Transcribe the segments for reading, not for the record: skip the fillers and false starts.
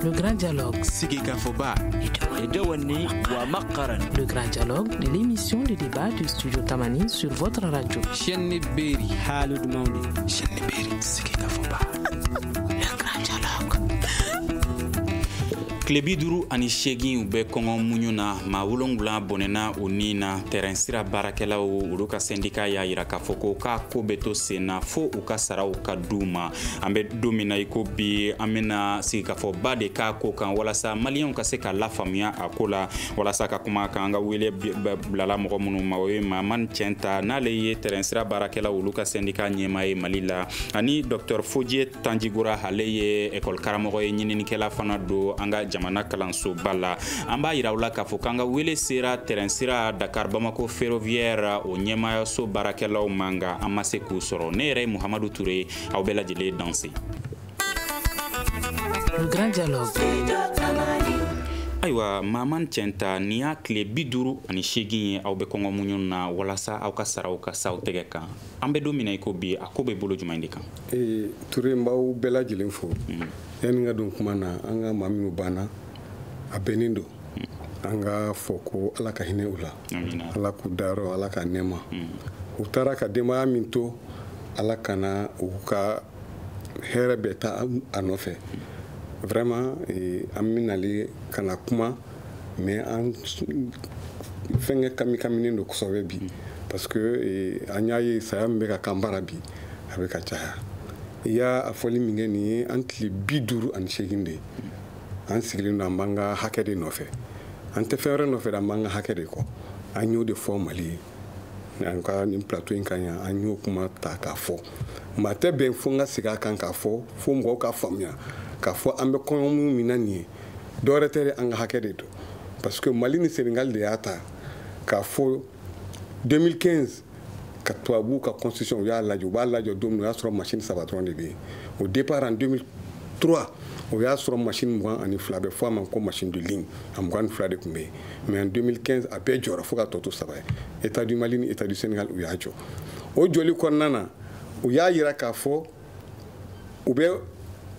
Le grand dialogue. Sigika Foba. Le grand dialogue de l'émission de débat du studio Tamani sur votre radio. Chaîne Berry. Halud Maundi. Chaîne Berry. Sigika Foba. Le grand dialogue. Klebi duru ani shegin ube kongo munyuna ma wolonwula bonena onina terrain sira barakela olu ka syndicat ya ira ka foko ka ko beto sena fo u ka saraw ka duma ambe domina iko bi amena sika fo bade ka ko kan wala sa malien ka se ka la famia akola wala sa ka kuma kan nga wele blala mo munu mawe man chenta na le ye terrain sira barakela olu ka syndicat nyema e malila ani Dr Fodje Tanjigura haleye école karamo e nyini kela fana do anga jamana kalanso bala amba irawla ka fokanga wele sera terrain sira Dakar Bamako ferroviaire o nyema so barakela o manga amase ku soro nere Muhammadu Touré aw bela jele danser. Le grand dialogue. Aywa maman chenta niya kle biduru ani shegin aw be kongo munyuna wala sa aw ka saraw ka saw tege kan ambe domina iko bi akobe bolo jumainde kan Touré mbaw bela jelen fo yani nga don kuma na anga maminu bana a benindo anga foko ala ka hine ula ala ku daro ala ka nema utara ka dema minto ala kana uka here beta anofe vraiment aminali kana kuma mais en fenge kamini no kusobe bi parce que anyaye sayambe ka kambara bi avec ka chaya ya afoli mingeni antli biduru an sheginde an sigilino mbanga hakede nofe ante fere nofe da mbanga hakede ko anyo de formali anka ni plateau inkanya anyo kuma ta ka fo mate ben funga siga kan ka fo fo mgo ka famia ka fo ambe ko mu minani dore tere anga hakede to parce que Mali ni Sénégal de ata ka fo 2015 ka toabu ka constitution ya lajo ba lajo dom ya sur machine sabatron de bi au départ en 2003 o ya sur machine moi ani flabe fois man ko machine de ligne am gan flade kumbe mais en 2015 a pe jora fuka toto sabay état du Mali ni état du Sénégal o ya jo o joli kon nana o ya yira ka fo o be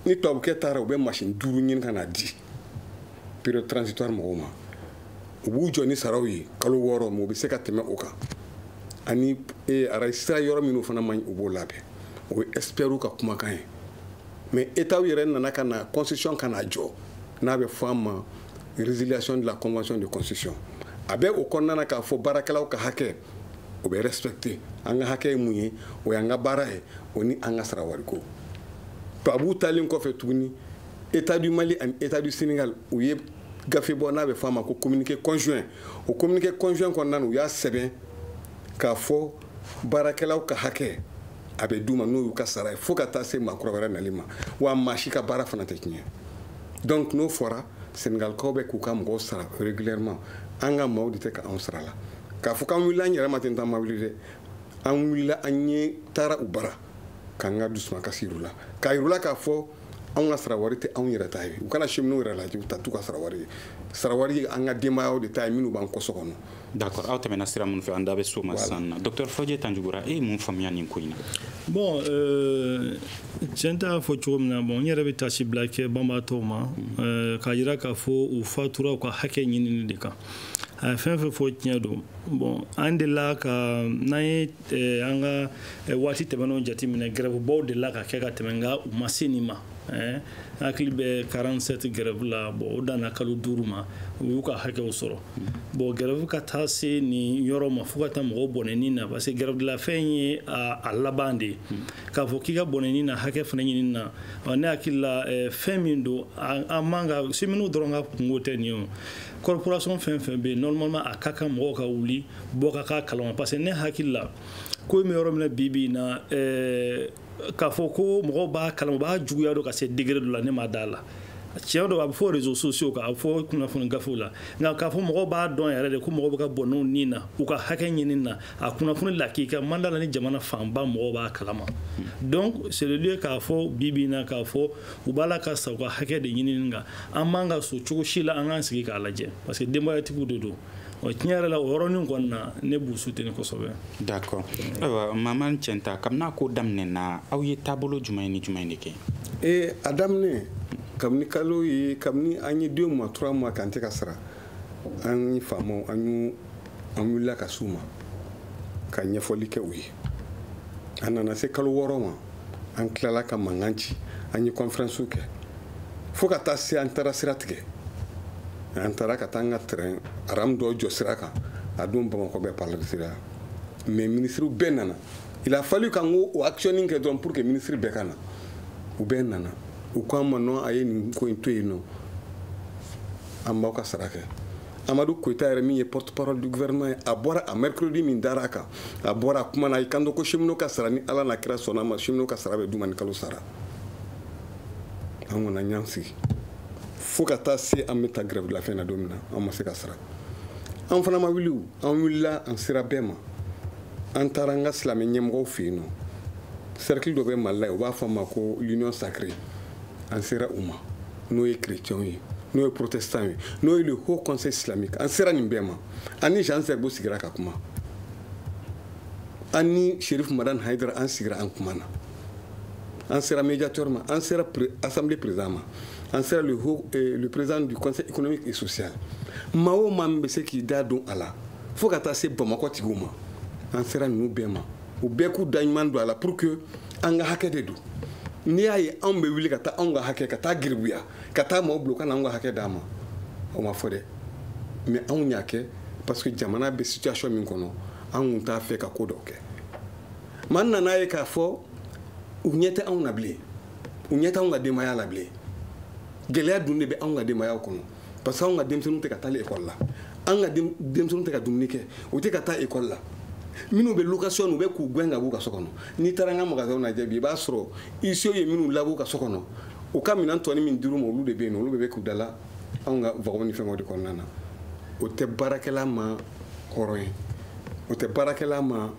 ni tobu ke tara o be machine duru nyin kana di période transitoire mo ma o bu joni sarawi kalu woro mo be se ka teme oka ani ara sira yoro minu fana man ubo labe o espéru ka kuma kan mais état yere nana kana constitution kana jo na be fama résiliation de la convention de constitution abe o konnana ka fo barakala ka hake o be respecter anga hake muye o yanga barae oni anga sara wariko to abu talin ko fe tuni état du Mali et état du Sénégal o ye gafe bona be fama ko communiquer conjoint o communiquer conjoint konnana o ya seben ka fo barakelaw ka hake abe duma no yu ka sara fo ka ta se makro wera nalima wa mashika bara fana teknie donc no fora Sénégal ko be ku kam go sara régulièrement anga mawdi te ka on sara la ka fo kam wila nyara matin ta mawlide an wila anye tara ubara kanga dusma kasirula kairula ka fo on sara warite on yira tayi u kana chemno wera la ju tatu ka sara wari anga demayo de tayi minu ban ko sokono. D'accord, aw temena sira mun fe andabe suma sanna Dr Fodje Tanjigura mun famia nin koina bon jenta fo chomna bon yere be tashi black bamba toma ka yira ka fo u fatura ko hake nyini de ka fen fo tiado bon ande la ka nay anga wati temano jati mina grève bo de la ka ka temenga masinima akli be 47 grève la bo dana kalu duruma u ka hake usoro bo grève ka tasi ni yoro mafuka mo boneni na parce que grève de la fenye a labande ka fokiga boneni na hake fenye na ona akilla femindo amanga siminu dronga ngote ni corporation fen be normalement akaka mo ka wuli boka ka kalon parce que ne hakilla ko mi yoro na bibi na ka foko mo ba kalon ba juya do ka se degré de la ne madala tiɲɛ dɔ a bɛ fɔ réseaux sociaux kan a bɛ fɔ kunnafoni gafew la nka k'a fɔ mɔgɔw b'a dɔn yɛrɛ de ko mɔgɔw bɛ ka bɔnɛw ni na u ka hakɛ ɲini na a kunnafoni lakika manda la ni jamana fanba mɔgɔw b'a kalama donc c'est le lieu k'a fɔ bibi na k'a fɔ u b'a la ka sa u ka hakɛ de ɲini kan an b'an ka so cogo si la an k'an sigi k'a lajɛ parce que denbayatigiw de don tiɲɛ yɛrɛ la o yɔrɔnin kɔni na ne b'u soutenir kosɛbɛ. D'accord ayiwa maman Tienta kabini a ko daminɛ na aw ye taabolo jumɛn ni jumɛn de kɛ. A daminɛ kabini kalo ye kabini an ye 2 mois 3 mois kan tɛ ka sara an ye faamaw an wulila ka s'u ma ka ɲɛfɔli kɛ u ye a nana se kalo 6 ma an tilala ka mankan ci an ye conférence kɛ fo ka taa se an taara sira tigɛ an taara ka taa an ka terrain aram dɔ jɔ sira kan a don Bamakɔ bɛ parler de sira mais ministre bɛɛ nana il a fallu qu'an o actionning kɛ dɔrɔn pour que ministre bɛɛ ka na u bɛɛ nana u ko an ma non a ye nin ko in to yen nɔ an b'aw ka sara kɛ Amadou Koita yɛrɛ min ye porte-parole du gouvernement a bɔra a mercredi min dara a kan a bɔra a kuma na a y'i kanto ko cheminot ka sara ni Ala n'a kira sɔnna ma cheminot ka sara bɛ d'u ma ni kalo sara an kɔni an y'an sigi fo ka taa se an bɛ taa grève de la faim na don min na an ma se ka sara an fana ma wuli an wulila an sera bɛɛ ma an taara an ka silamɛ ɲɛmɔgɔw fɛ yen nɔ cercle dɔ bɛ Mali la yen u b'a fɔ a ma ko l'union sacrée an sera u ma n'o ye chrétiens ye n'o ye protestants ye n'o ye le haut conseil islamique an sera nin bɛɛ ma an ni Jean Zerbo sigira ka kuma an ni Cherif Madan Haidara an sigira an kuma na an sera médiateur ma an sera assemblée président ma an sera le président du conseil économique et social maa o maa min bɛ se k'i da don a la fo ka taa se Bamakɔ tigiw ma an sera ninnu bɛɛ ma u bɛɛ k'u da ɲuman don a la pour que an ka hakɛ de don n'i y'a ye anw bɛ wuli ka taa anw ka hakɛ ka taa giribuya ka taa maaw bila u ka na anw ka hakɛ d'a ma o ma fɔ dɛ mais anw y'a kɛ parce que jamana bɛ situation min kɔnɔ an kun t'a fɛ ka ko dɔw kɛ maa nana ye k'a fɔ u ɲɛ tɛ anw na bilen u ɲɛ tɛ anw ka denbaya la bilen gɛlɛya dun de bɛ anw ka denbayaw kɔnɔ parce que anw ka denmisɛnninw tɛ ka taa école la an ka denmisɛnninw tɛ ka dumuni kɛ u tɛ ka taa école la minnu bɛ location u bɛ k'u gɛn ka b'u ka so kɔnɔ n'i taara an ka magasinw lajɛ bi i b'a sɔrɔ ICO ye minnu labɔ u ka so kɔnɔ u ka minɛn tɔni min dir'u ma olu de bɛ yen nɔ olu bɛ k'u dala anw ka wagon ni fɛngɛw de kɔnɔna na o tɛ baarakɛla ma hɔrɔn ye o tɛ baarakɛla ma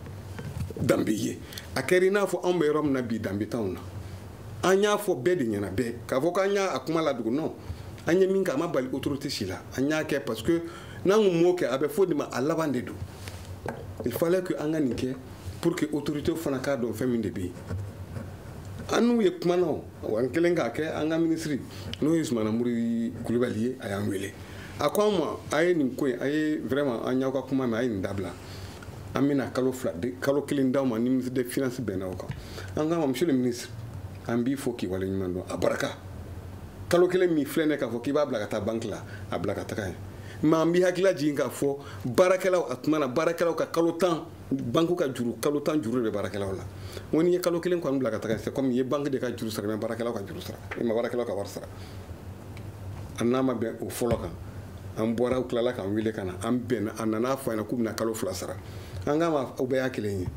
danbe ye a kɛra i n'a fɔ anw bɛ yɔrɔ min na bi danbe t'anw na an y'a fɔ bɛɛ de ɲɛna bɛɛ k'a fɔ k'an y'a kuma ladogo non an ye min kɛ a ma bali autorité si la an y'a kɛ parce que n'an kun m'o kɛ a bɛ fɔ de ma a laban de don il fallait que an ka nin kɛ pour que autorité fana k'a dɔn fɛn min de bɛ yen an n'u ye kuma na wa an kɛlen k'a kɛ an ka ministre n'o ye Sumana Mori Kulibali ye a y'an wele a ko an ma a ye nin ko in a ye vraiment an y'aw ka kuma mɛn a ye nin dabila an bɛna kalo 1 d'aw ma ni ministre des finances bɛnna o kan an k'a ma monsieur le ministre an b'i fo k'i wale ɲuman dɔn a baraka kalo 1 min filɛ ne k'a fɔ k'i b'a bila ka taa banque la a bila ka taga yen mais an b'i hakilila jigin k'a fɔ baarakɛlaw a tuma na baarakɛlaw ka kalo 10 banque ka juru kalo 10 juru de bɛ baarakɛlaw la n ko n'i ye kalo 1 kɔni bila ka taga yen c'est comme i ye banque de ka juru sara mais baarakɛlaw ka juru sara i ma baarakɛlaw ka wari sara a n'a ma bɛn o fɔlɔ kan an bɔra u tilala k'an wele ka na an bɛnna a nana fɔ an ɲɛna k'u bɛna kalo 2 sara an k'a ma aw bɛɛ y'a kelen ye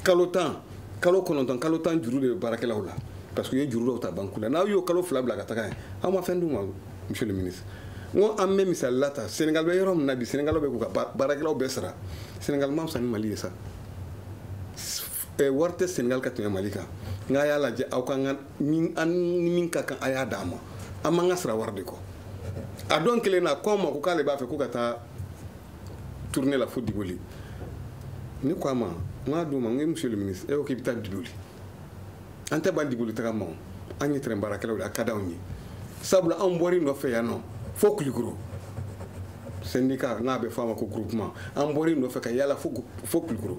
kalo 10 kalo 9 kalo 10 juru de bɛ baarakɛlaw la parce que u ye juru dɔw ta banque la n'aw y'o kalo 2 bila ka taga yen aw ma fɛn d'u ma monsieur le ministre n ko an bɛ misali la ta Sénégal bɛ yɔrɔ min na bi Sénégal bɛ k'u ka baarakɛlaw bɛɛ sara Sénégal ma fisa ni Mali ye sa wari tɛ Sénégal ka tɛmɛ Mali kan nka a y'a lajɛ aw ka an ni min ka kan a y'a d'a ma an m'an ka sara wari de kɔ a don kelen na ko an ma ko k'ale b'a fɛ ko ka taa tourner la fo Diboli ne ko a ma n k'a don ma n ko monsieur le ministre e ko k'i bɛ taa Diboli an tɛ ban Diboli taga ma an ye terrain baarakɛlaw de a ka d'anw ye sabula anw bɔr'i nɔfɛ yan nɔ fo Kulikoro syndicat n'a bɛ fɔ a ma ko groupement an bɔr'i nɔfɛ ka yala fo Kulikoro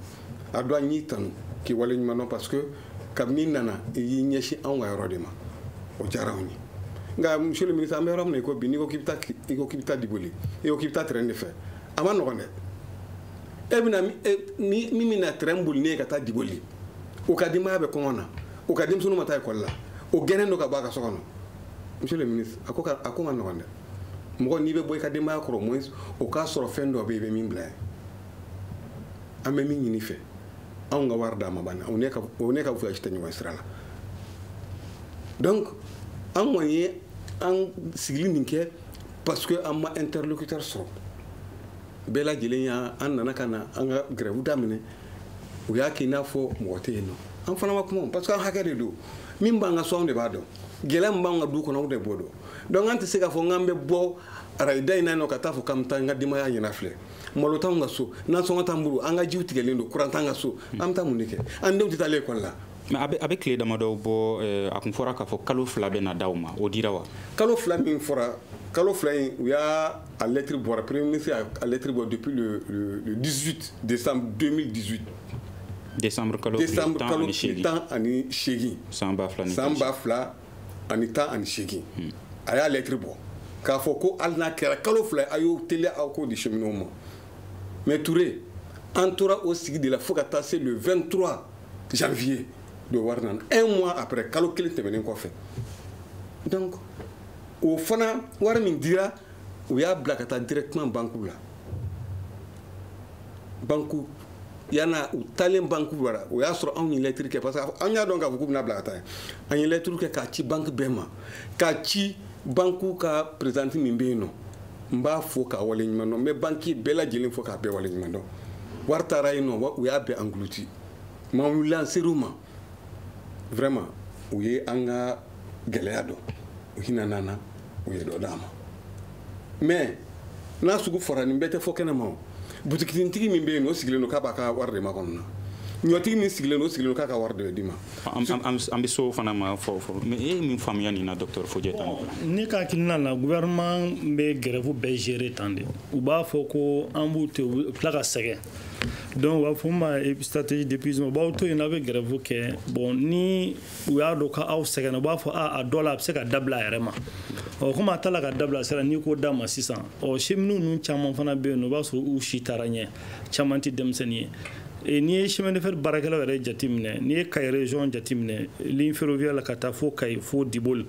a don an y'i tanu k'i wale ɲuman dɔn parce que kabini nana i y'i ɲɛsin anw ka yɔrɔ de ma o diyara anw ye nka monsieur le ministre an bɛ yɔrɔ min na i ko bi n'i ko k'i bɛ taa Diboli i ko k'i bɛ taa terrain de fɛ a ma nɔgɔn dɛ e bɛna min bɛna terrain boli ne ye ka taa Diboli o ka denbaya bɛ kɔngɔ na o ka denmisɛnninw ma taa ekɔli la o gɛnnen don ka bɔ a ka so kɔnɔ monsieur le ministre a ko ma nɔgɔn dɛ mɔgɔ n'i bɛ bɔ i ka denbaya kɔrɔ moins o k'a sɔrɔ fɛn dɔ bɛ yen i bɛ min bila yen an bɛ min ɲini fɛ anw ka wari d'a ma banna o ne ka voyage tɛ ɲɔgɔn sira la donc an kɔni ye an sigili nin kɛ parce que an ma interlocuteur sɔrɔ bɛɛ lajɛlen y'an nana ka na an ka grève daminɛ u y'a kɛ i n'a fɔ mɔgɔ tɛ yen nɔ an fana ma kuma parce que an hakɛ de don min b'an ka so anw de b'a dɔn gɛlɛya min b'an ka du kɔnɔ anw de b'o dɔn donc an tɛ se k'a fɔ k'an bɛ bɔ arayida in na yen nɔ ka taa fɔ k'an bɛ taa n ka denbaya ɲɛna filɛ malo t'anw ka so nasɔngɔ t'an bolo an ka jiw tigɛlen don courant t'an ka so an bɛ taa mun de kɛ an denw tɛ taa l'école la mais avec les damadɔ bɔ a kun fɔra k'a fɔ kalo 2 bɛ na d'aw ma o dira wa kalo 2 min fɔra kalo 2 in u y'a lettre bɔra premier ministre a lettre bɔ depuis le 18 décembre 2018 décembre kalo 10 ani 8 san ba fila ani 10 ani 8 a y'a lettre bɔ k'a fɔ ko hali n'a kɛra kalo 2 a y'o teliya aw k'o di cheminots ma mais Touré an tora o sigi de la fo ka taa se le 23 janvier de wari nana 1 mois après kalo 1 tɛmɛnen kɔfɛ donc o fana wari min dira u y'a bila ka taa directement banque la banque yana u talen banque bara o y'a sɔrɔ anw ye lettre kɛ parce que an y'a dɔn k'a fɔ k'u bɛna bila ka taa an ye lettre kɛ k'a ci banque bɛɛ ma k'a ci banque ka présidente min bɛ yen nɔ n b'a fo k'a wale ɲuman dɔn n bɛ banque bɛɛ lajɛlen fo k'a bɛɛ wale ɲuman dɔn wari taara yen nɔ u y'a bɛɛ englouti ma wulila an ser'u ma vraiment u ye an ka gɛlɛya dɔn u hinɛ nana u ye dɔ d'a ma mais n'a sugu fɔra nin bɛɛ tɛ fɔ kɛnɛ ma o butikitigi min bɛ yen o sigilen don k'a b'a ka wari de ma kɔnɔ na ɲɔtigi min sigilen don o sigilen don k'a ka wari de d'i ma an bɛ so fana ma fɔ mais e ye min faamuya nin na docteur Fodje tan ne ka hakilina la gouvernement bɛ grève bɛɛ gérer tan de u b'a fɔ ko an b'u to tila ka sɛgɛn donc u b'a fɔ ma stratégie d'épuisement u b'aw to yen n'a bɛ grève kɛ bon ni u y'a dɔn k'aw sɛgɛnna u b'a fɔ a dɔ la a bɛ se ka dabila a yɛrɛ ma komi a ta la ka dabila sera n'i ko d'a ma sisan cheminots ninnu caman fana bɛ yen nɔ o b'a sɔrɔ u si taara ɲɛ caman tɛ denmisɛnnin ye n'i ye chemin de fer baarakɛlaw yɛrɛ jateminɛ n'i ye Kayi région jateminɛ ligne ferroviaire la ka taa fo Kayi fo Diboli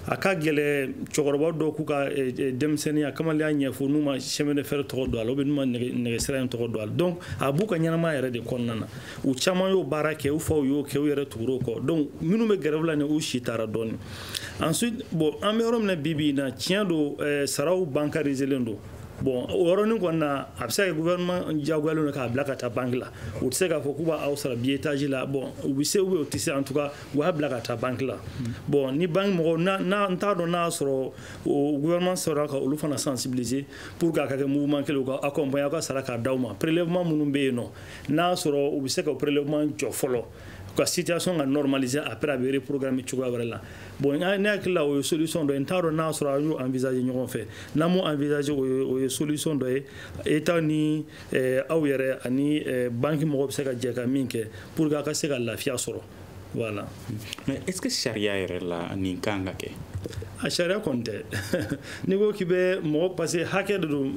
a ka gɛlɛ cɛkɔrɔba dɔw k'u ka denmisɛnninya kamaleya ɲɛfɔ n'u ma chemin de fer tɔgɔ don a la ou bien n'u ma nɛgɛsira in tɔgɔ don a la donc a b'u ka ɲɛnamaya yɛrɛ de kɔnɔna na u caman y'o baara kɛ u faw y'o kɛ u yɛrɛ tugur'o kɔ donc minnu bɛ grève la ni u si taara dɔɔni ensuite bon an bɛ yɔrɔ min na bi na tiɲɛ don saraw bancariselen don bon o yɔrɔnin kɔni na a bɛ se ka kɛ gouvernement diyagoyalen don k'a bila ka taa banque la u tɛ se k'a fɔ k'u b'aw sara billetage la bon u bɛ se ou bien u tɛ se en tout cas u b'a bila ka taa banque la bon ni banque mɔgɔw n t'a dɔn n'a y'a sɔrɔ o gouvernement sera ka olu fana sensibiliser pour que a ka kɛ mouvement kelen u ka accompagner aw ka sara k'a d'aw ma prélèvement minnu bɛ yen nɔ n'a y'a sɔrɔ u bɛ se ka prélèvement jɔ fɔlɔ ka situation ka normaliser après a bɛ reprogrammer cogoya wɛrɛ la bon ne hakili la o ye solution dɔ ye n t'a dɔn n'a y'a sɔrɔ an y'o envisager ɲɔgɔn fɛ n'an m'o envisager o ye solution dɔ ye État ni aw yɛrɛ ani banque mɔgɔw bɛ se ka jɛ ka min kɛ pour que a ka se ka lafiya sɔrɔ voilà. mais est-ce que sariya yɛrɛ la nin kan ka kɛ a sariya kɔni tɛ n'i ko k'i bɛ mɔgɔ parce que hakɛ de don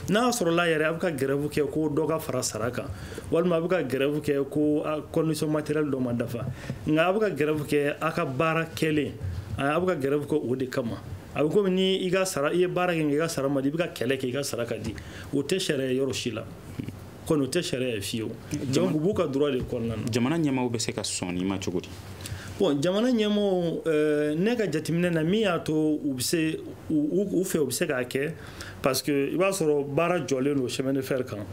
n'a sɔrɔla yɛrɛ a bɛ ka grève kɛ ko dɔ ka fara sara kan walima a bɛ ka grève kɛ ko condition matérielle dɔ ma dafa nka a bɛ ka grève kɛ a ka baara kɛlen a bɛ ka grève kɛ o de kama a bɛ komi ni i ka sara i ye baara kɛ i ka sara ma di i bɛ ka kɛlɛ kɛ i ka sara ka di o tɛ sariya yɔrɔ si la kɔni o tɛ sariya ye fiyewu donc u b'u ka droit de kɔnɔna na jamana ɲɛmaaw bɛ se ka sɔn nin ma cogo di bon jamana ɲɛmɔgɔw ne ka jateminɛ na min y'a to u bɛ se u fɛ u bɛ se k'a kɛ parce que i b'a sɔrɔ baara jɔlen don chemin de fer kan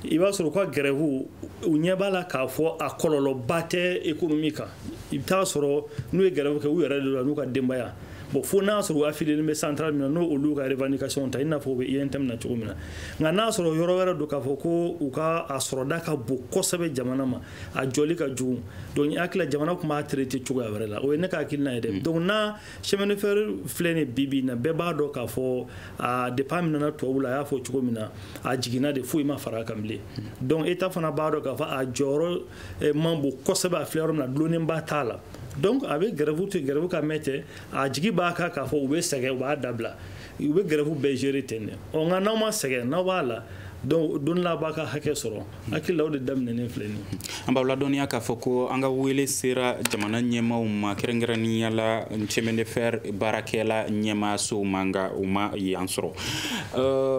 i b'a sɔrɔ u ka grève u ɲɛ b'a la k'a fɔ a kɔlɔlɔba tɛ économie kan i bɛ taa sɔrɔ n'u ye grève kɛ u yɛrɛ de la n'u ka denbaya bon fo n'a sɔrɔ u affilié bɛ centrale min na n'o olu ka revendication ta i n'a fɔ u bɛ INTM na cogo min na nka n'a sɔrɔ yɔrɔ wɛrɛ don k'a fɔ ko u ka a sɔrɔda ka bon kosɛbɛ jamana ma a jɔli ka jugu donc n hakili la jamana tun b'a traité cogoya wɛrɛ la o ye ne ka hakilina ye dɛ donc n'a chemin de fer filɛ nin bi na bɛɛ b'a dɔn k'a fɔ a depuis min nana tubabu la a y'a fɔ cogo min na a jiginna de foyi ma fara a kan bilen donc État fana b'a dɔn k'a fɔ a jɔyɔrɔ man bon kosɛbɛ a filɛ yɔrɔ min na dulonnenba t'a la donc a bɛ grève to grève ka mɛn ten a jigi b'a kan k'a fɔ u bɛ sɛgɛn u b'a dabila u bɛ grève bɛɛ gérer ten de nka n'aw ma sɛgɛn n'aw b'a la donc don la b'a ka hakɛ sɔrɔ hakili la o de daminɛnen filɛ nin ye an b'aw ladɔnniya k'a fɔ ko an ka wele sera jamana ɲɛmaaw ma kɛrɛnkɛrɛnnenya la chemin de fer baarakɛla ɲɛmaasow ma nka u ma yan sɔrɔ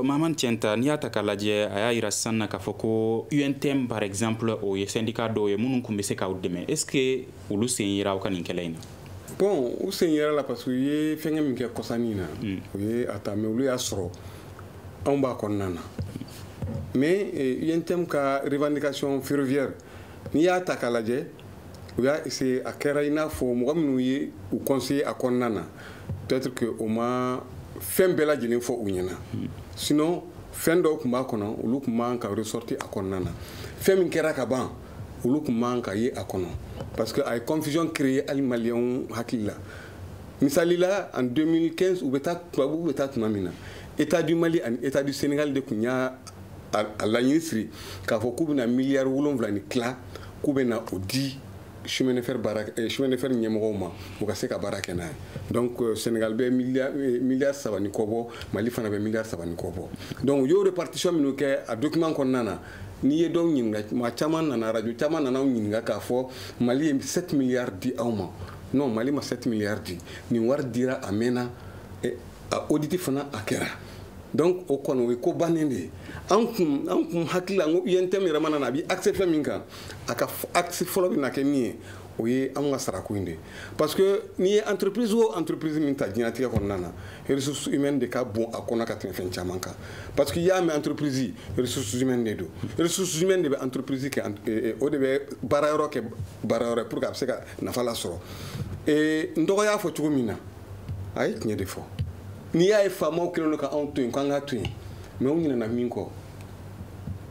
Mahamani Tiɛnta n'i y'a ta k'a lajɛ a y'a yira sisan na k'a fɔ ko UNTM par exemple o ye syndicat dɔw ye minnu tun bɛ se k'aw dɛmɛ est-ce que olu sen yera aw ka nin kɛlɛ in na bon u sen yera la parce que u ye fɛngɛ min kɛ kɔsannin na u ye a ta mais olu y'a sɔrɔ anw b'a kɔnɔna na mais UNTM ka revendication ferroviaire n'i y'a ta k'a lajɛ u y'a essayer a kɛra i n'a fɔ mɔgɔ minnu ye u conseiller a kɔnɔna na peut-être que o ma fɛn bɛɛ lajɛlen fɔ u ɲɛna sinon fɛn dɔw tun b'a kɔnɔ olu tun man ka ressortir a kɔnɔna na fɛn min kɛra ka ban olu kun man ka ye a kɔnɔ parce que a ye confusion créer hali maliyɛnw hakili la misali la en 2015 u bɛ taa tubabuw bɛ taa tuma min na état du Mali ani état du Sénégal de kun y'a laɲini siri k'a fɔ k'u bɛna miliyari 7 ni tila k'u bɛna o di chemin de fer ɲɛmɔgɔw ma u ka se ka baara kɛ n'a ye donc Sénégal bɛ miliyari 3 ni kɔ bɔ Mali fana bɛ miliyari 3 ni kɔ bɔ donc u y'o répartition minnu kɛ a document kɔnɔna na n'i ye dɔw ɲininka maa caman nana radio caman nana aw ɲininka k'a fɔ Mali ye 7 miliyari di aw ma non Mali ma 7 miliyari di nin wari dira a mɛnna a audit fana a kɛra donc o kɔni o ye ko bannen de ye an kun hakili la n ko UNTM yɛrɛ mana na a bi axe fɛn min kan a ka axe fɔlɔ bɛ na kɛ min ye o ye an ka sarako in de parce que n'i ye entreprise o entreprise min ta diɲɛlatigɛ kɔnɔna na ressources humaines de ka bon a kɔnɔ ka tɛmɛ fɛn caman kan parce que i y'a mɛn entreprise ressources humaines de don ressources humaines de bɛ entreprise kɛ o de bɛ baarayɔrɔ kɛ baarayɔrɔ pour que a bɛ se ka nafa lasɔrɔ n dɔgɔ y'a fɔ cogo min na a ye tiɲɛ de fɔ n'i y'a ye faamaw kɛlen don ka anw to yen k'an ka to yen mais u ɲinɛna min kɔ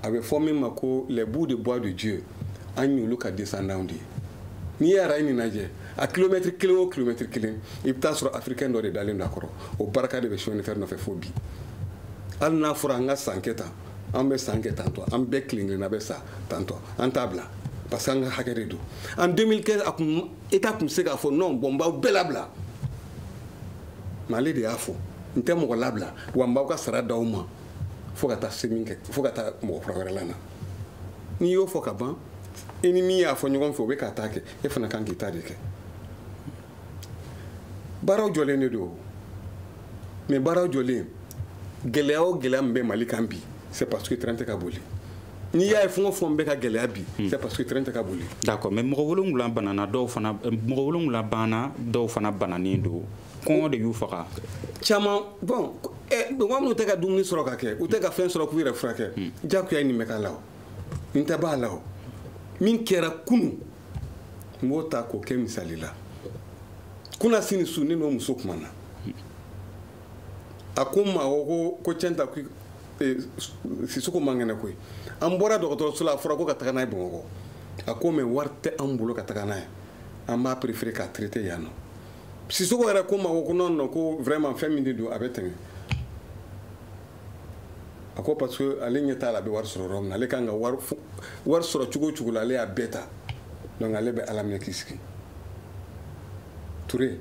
a bɛ fɔ min ma ko les bouts de bois de Dieu an y'olu ka descendants de ye n'i ye arayi nin lajɛ a kilomètre 1 o kilomètre 1 i bɛ taa sɔrɔ africain dɔ de dalen don a kɔrɔ o barika de bɛ chemin de fer nɔfɛ fo bi hali n'a fɔra an ka san kɛ tan an bɛ san kɛ tantɔ an bɛɛ kelen-kelenna bɛ sa tantɔ an t'a bila parce que an ka hakɛ de don en 2015 a kun état kun se k'a fɔ non bon n b'aw bɛɛ labila mais ale de y'a fɔ n tɛ mɔgɔ labila wa n b'aw ka sara d'aw ma fo ka taa se min kɛ fo ka taa mɔgɔ kura wɛrɛ la na n'i y'o fɔ ka ban i ni min y'a fɔ ɲɔgɔn fɛ o bɛ ka taa kɛ e fana kan k'i ta de kɛ baaraw jɔlen de don mais baaraw jɔlen gɛlɛya o gɛlɛya min bɛ Mali kan bi c'est parce que train tɛ ka boli n'i y'a ye fɛn o fɛn bɛ ka gɛlɛya bi c'est parce que train tɛ ka boli. d'accord mais mɔgɔ 7 banana dɔw fana bananen don kɔngɔ de y'u faga. caman bon mɔgɔ minnu tɛ ka dumuni sɔrɔ ka kɛ u tɛ ka fɛn sɔrɔ k'u yɛrɛ furakɛ diyagoya ye nin bɛ k'a la o nin tɛ b'a la o min kɛra kunun n b'o ta k'o kɛ misali la kunna sini su ne n'o muso kumana a ko n ma ko tiɲɛ ta Sisoko man kɛnɛ koyi an bɔra dɔgɔtɔrɔso la a fɔra ko ka taga n'a ye Bamakɔ a ko mais wari tɛ an bolo ka taga n'a ye an b'a préféré k'a traiter yan nɔ Sisoko yɛrɛ ko n ma ko non ko vraiment fɛn min de don a bɛ tɛmɛ a ko parce que ale ɲɛ t'a la a bɛ wari sɔrɔ yɔrɔ min na ale kan ka wari sɔrɔ cogo o cogo la ale y'a bɛɛ ta donc ale bɛ Ala minɛ k'i sigi Touré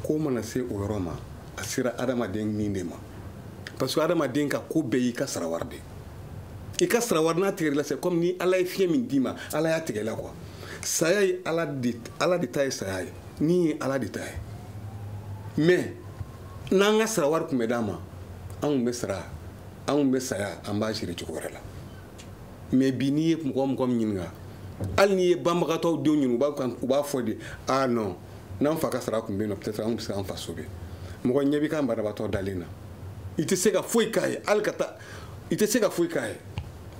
ko mana se o yɔrɔ ma a sera adamaden nin de ma parce que adamaden ka ko bɛɛ y'i ka sara wari de i ka sara wari n'a tigɛrɛ la c'est comme ni Ala ye fiɲɛ min d'i ma Ala y'a tigɛ la quoi saya ye Ala de ta ye saya ye ni ye Ala de ta ye mais n'an ka sara wari tun bɛ d'an ma an tun bɛ saya an b'a siri cogo wɛrɛ la mais bi n'i ye mɔgɔ min ɲininka hali n'i ye banbagatɔw denw ɲininka u b'a fɔ de ah non n'an fa ka sara tun bɛ yen nɔ peut-être an tun bɛ se k'an fa sauver mɔgɔ ɲɛ b'i ka banabagatɔ dalen na i tɛ se ka foyi k'a ye hali ka taa i tɛ se ka foyi k'a ye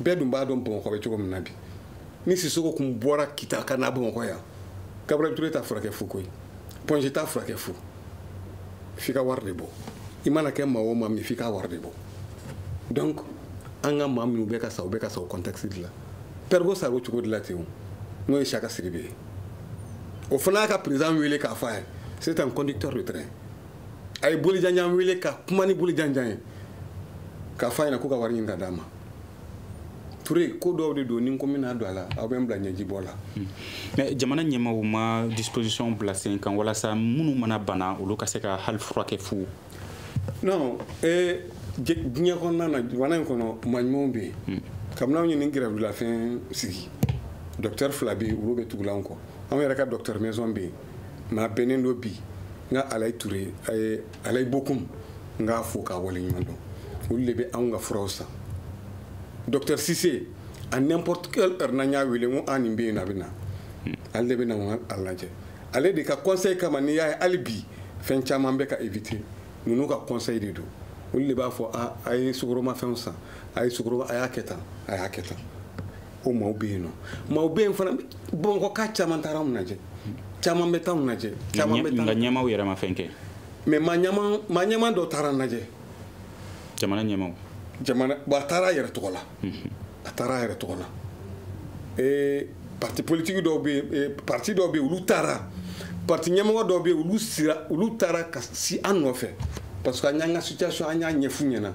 bɛɛ dun b'a dɔn Bamakɔ bɛ cogo min na bi ni Sisoko kun bɔra Kita ka na Bamakɔ yan Gabriel Touré t'a furakɛ fu koyi Ponge t'a furakɛ fu f'i ka wari de bɔ i mana kɛ maa o maa min f'i ka wari de bɔ donc an ka maa minnu bɛ ka sa u bɛ ka sa o contexte de la Pergo sara o cogo de la ten n'o ye Saka Siribe ye o fana y'a ka président wele k'a fɔ a ye c'est un conducteur de train a ye boli janjan wele ka kuma ni boli janjan ye k'a fɔ a ɲɛna ko ka wari ɲini ka d'a ma Touré ko dɔw de don ni ko mina don a la aw bɛ n bila ɲɛjibɔ la mais jamana ɲɛmaaw ma disposition bila sen kan walasa minnu mana bana olu ka se ka hali furakɛ fu non diɲɛ kɔnɔna na jamana in kɔnɔ maɲumanw bɛ yen kabini anw ye nin grève la fɛn sigi docteur 2 bɛ yen olu bɛ tugulan kɔ anw yɛrɛ ka docteur maison bɛ yen mais a bɛnnen don bi n ka Alayi Touré Alayi Bokum n k'a fo k'a waleɲuman dɔn olu de bɛ anw ka furaw san docteur Cissé à n'importe quelle heure n'an y'a wele n ko nin bɛ yen a bɛ na ale de bɛ na a lajɛ ale de ka conseil kama n'i y'a ye hali bi fɛn caman bɛ ka éviter ninnu ka conseil de don olu de b'a fɔ a ye sukoromafɛnw san a ye sukoro a y'a kɛ tan o maaw bɛ yen nɔ maaw bɛ yen fana Bamakɔ ka caman taara anw lajɛ caman bɛ taa anw lajɛ caman bɛ taa nka ɲɛmaaw yɛrɛ ma fɛn kɛ mais maa ɲɛmaa dɔ taara an lajɛ jamana ɲɛmaaw bon a taara a yɛrɛ tɔgɔ la a taara a yɛrɛ tɔgɔ la parti politique dɔw bɛ parti dɔw bɛ olu taara parti ɲɛmɔgɔ dɔw bɛ olu taara ka si an nɔfɛ parce que an y'an ka situation an y'a ɲɛfu ɲɛna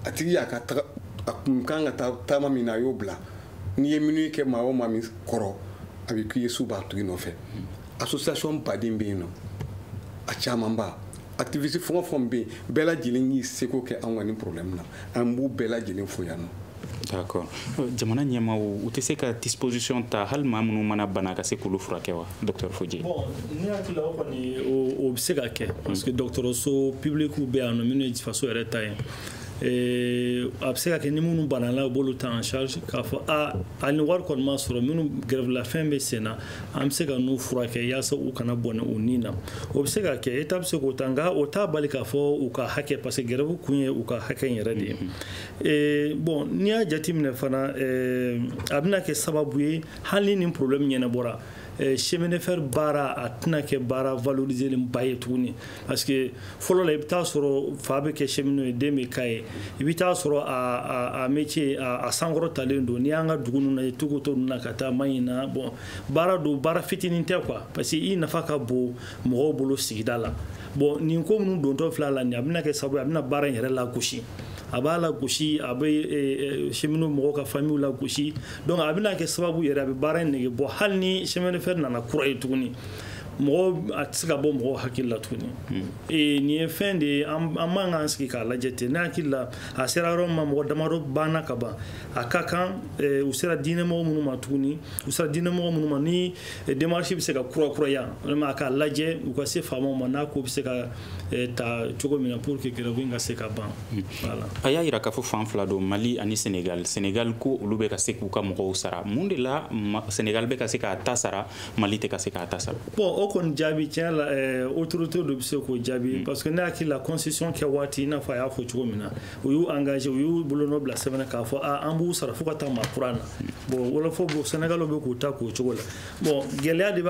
a tigi y'a ka taga a kun kan ka taa taama min na a y'o bila n'i ye minnu kɛ maa o maa min kɔrɔ a bɛ k'i ye su b'a tigi nɔfɛ association baden bɛ yen nɔ a caman ba activiste fɛn o fɛn bɛ yen bɛɛ lajɛlen y'i seko kɛ an ka nin problème na an b'u bɛɛ lajɛlen fo yan nɔ. D'accord. Jamana ɲɛmaaw u tɛ se ka disposition ta hali maa minnu mana bana ka se k'olu furakɛ wa docteur Fodje? Bon ne hakili la o kɔni o bɛ se ka kɛ parce que dɔgɔtɔrɔso public bɛ yan nɔ minnu ye faso yɛrɛ ta ye. A bɛ se ka kɛ ni minnu banala u b'olu ta en charge k'a fɔ a ni wari kɔni ma sɔrɔ minnu gɛrɛfɛlafɛn bɛ sen na an bɛ se ka n'u furakɛ yaasa u kana bɔnɛ u ni na o bɛ se ka kɛ État bɛ se k'o ta nka o t'a bali k'a fɔ u ka hakɛ parce que gɛrɛfu kun ye u ka hakɛ in yɛrɛ de ye bon n'i y'a jateminɛ fana a bɛna kɛ sababu ye hali ni problème ɲɛnabɔra chemin de fer baara a tɛna kɛ baara valoriser ba ye tuguni parce que fɔlɔ la i bɛ taa sɔrɔ fa bɛ kɛ cheminot ye den bɛ k'a ye i bɛ taa sɔrɔ a métier a sankɔrɔ talen don n'i y'an ka dugu ninnu na ye Togoto ninnu na ka taa Mayina bon baara don baara fitinin tɛ quoi parce que i nafa ka bon mɔgɔw bolo sigida la bon nin ko minnu dontɔ filɛ la nin a bɛna kɛ sababu ye a bɛna baara in yɛrɛ lagosi a b'a lagosi a bɛ cheminot mɔgɔw ka famille lagosi donc a bɛna kɛ sababu yɛrɛ a bɛ baara in nege bɔ hali ni chemin de fer nana kura ye tuguni mɔgɔ a tɛ se ka bɔ mɔgɔw hakili la tuguni nin ye fɛn de ye an man kan sigi k'a lajɛ ten ne hakili la a sera yɔrɔ min ma mɔgɔ damadɔ banna ka ban a ka kan u sera diinɛmɔgɔ minnu ma tuguni u sera diinɛmɔgɔ minnu ma ni démarche bɛ se ka kurakuraya vraiment a k'a lajɛ u ka se faamaw ma n'a ko bɛ se ka ta cogo min na pour que grève in ka se ka ban voilà. A y'a jira k'a fɔ fan fila don Mali ani Sénégal ko olu bɛ ka se k'u ka mɔgɔw sara mun de la Sénégal bɛ ka se k'a ta sara Mali tɛ ka se k'a ta sara? Bon o kɔni jaabi tiɲɛ la autorité dɔ bɛ se k'o jaabi parce que ne hakili la constitution kɛ waati i n'a fɔ a y'a fɔ cogo min na u y'u engagé u y'u bolonɔ bila sɛbɛnna k'a fɔ an b'u sara fo ka taa maa kura na bon wɔlɔfɔ bɔ Sénégal bɛ k'u ta k'o cogo la bon gɛlɛya de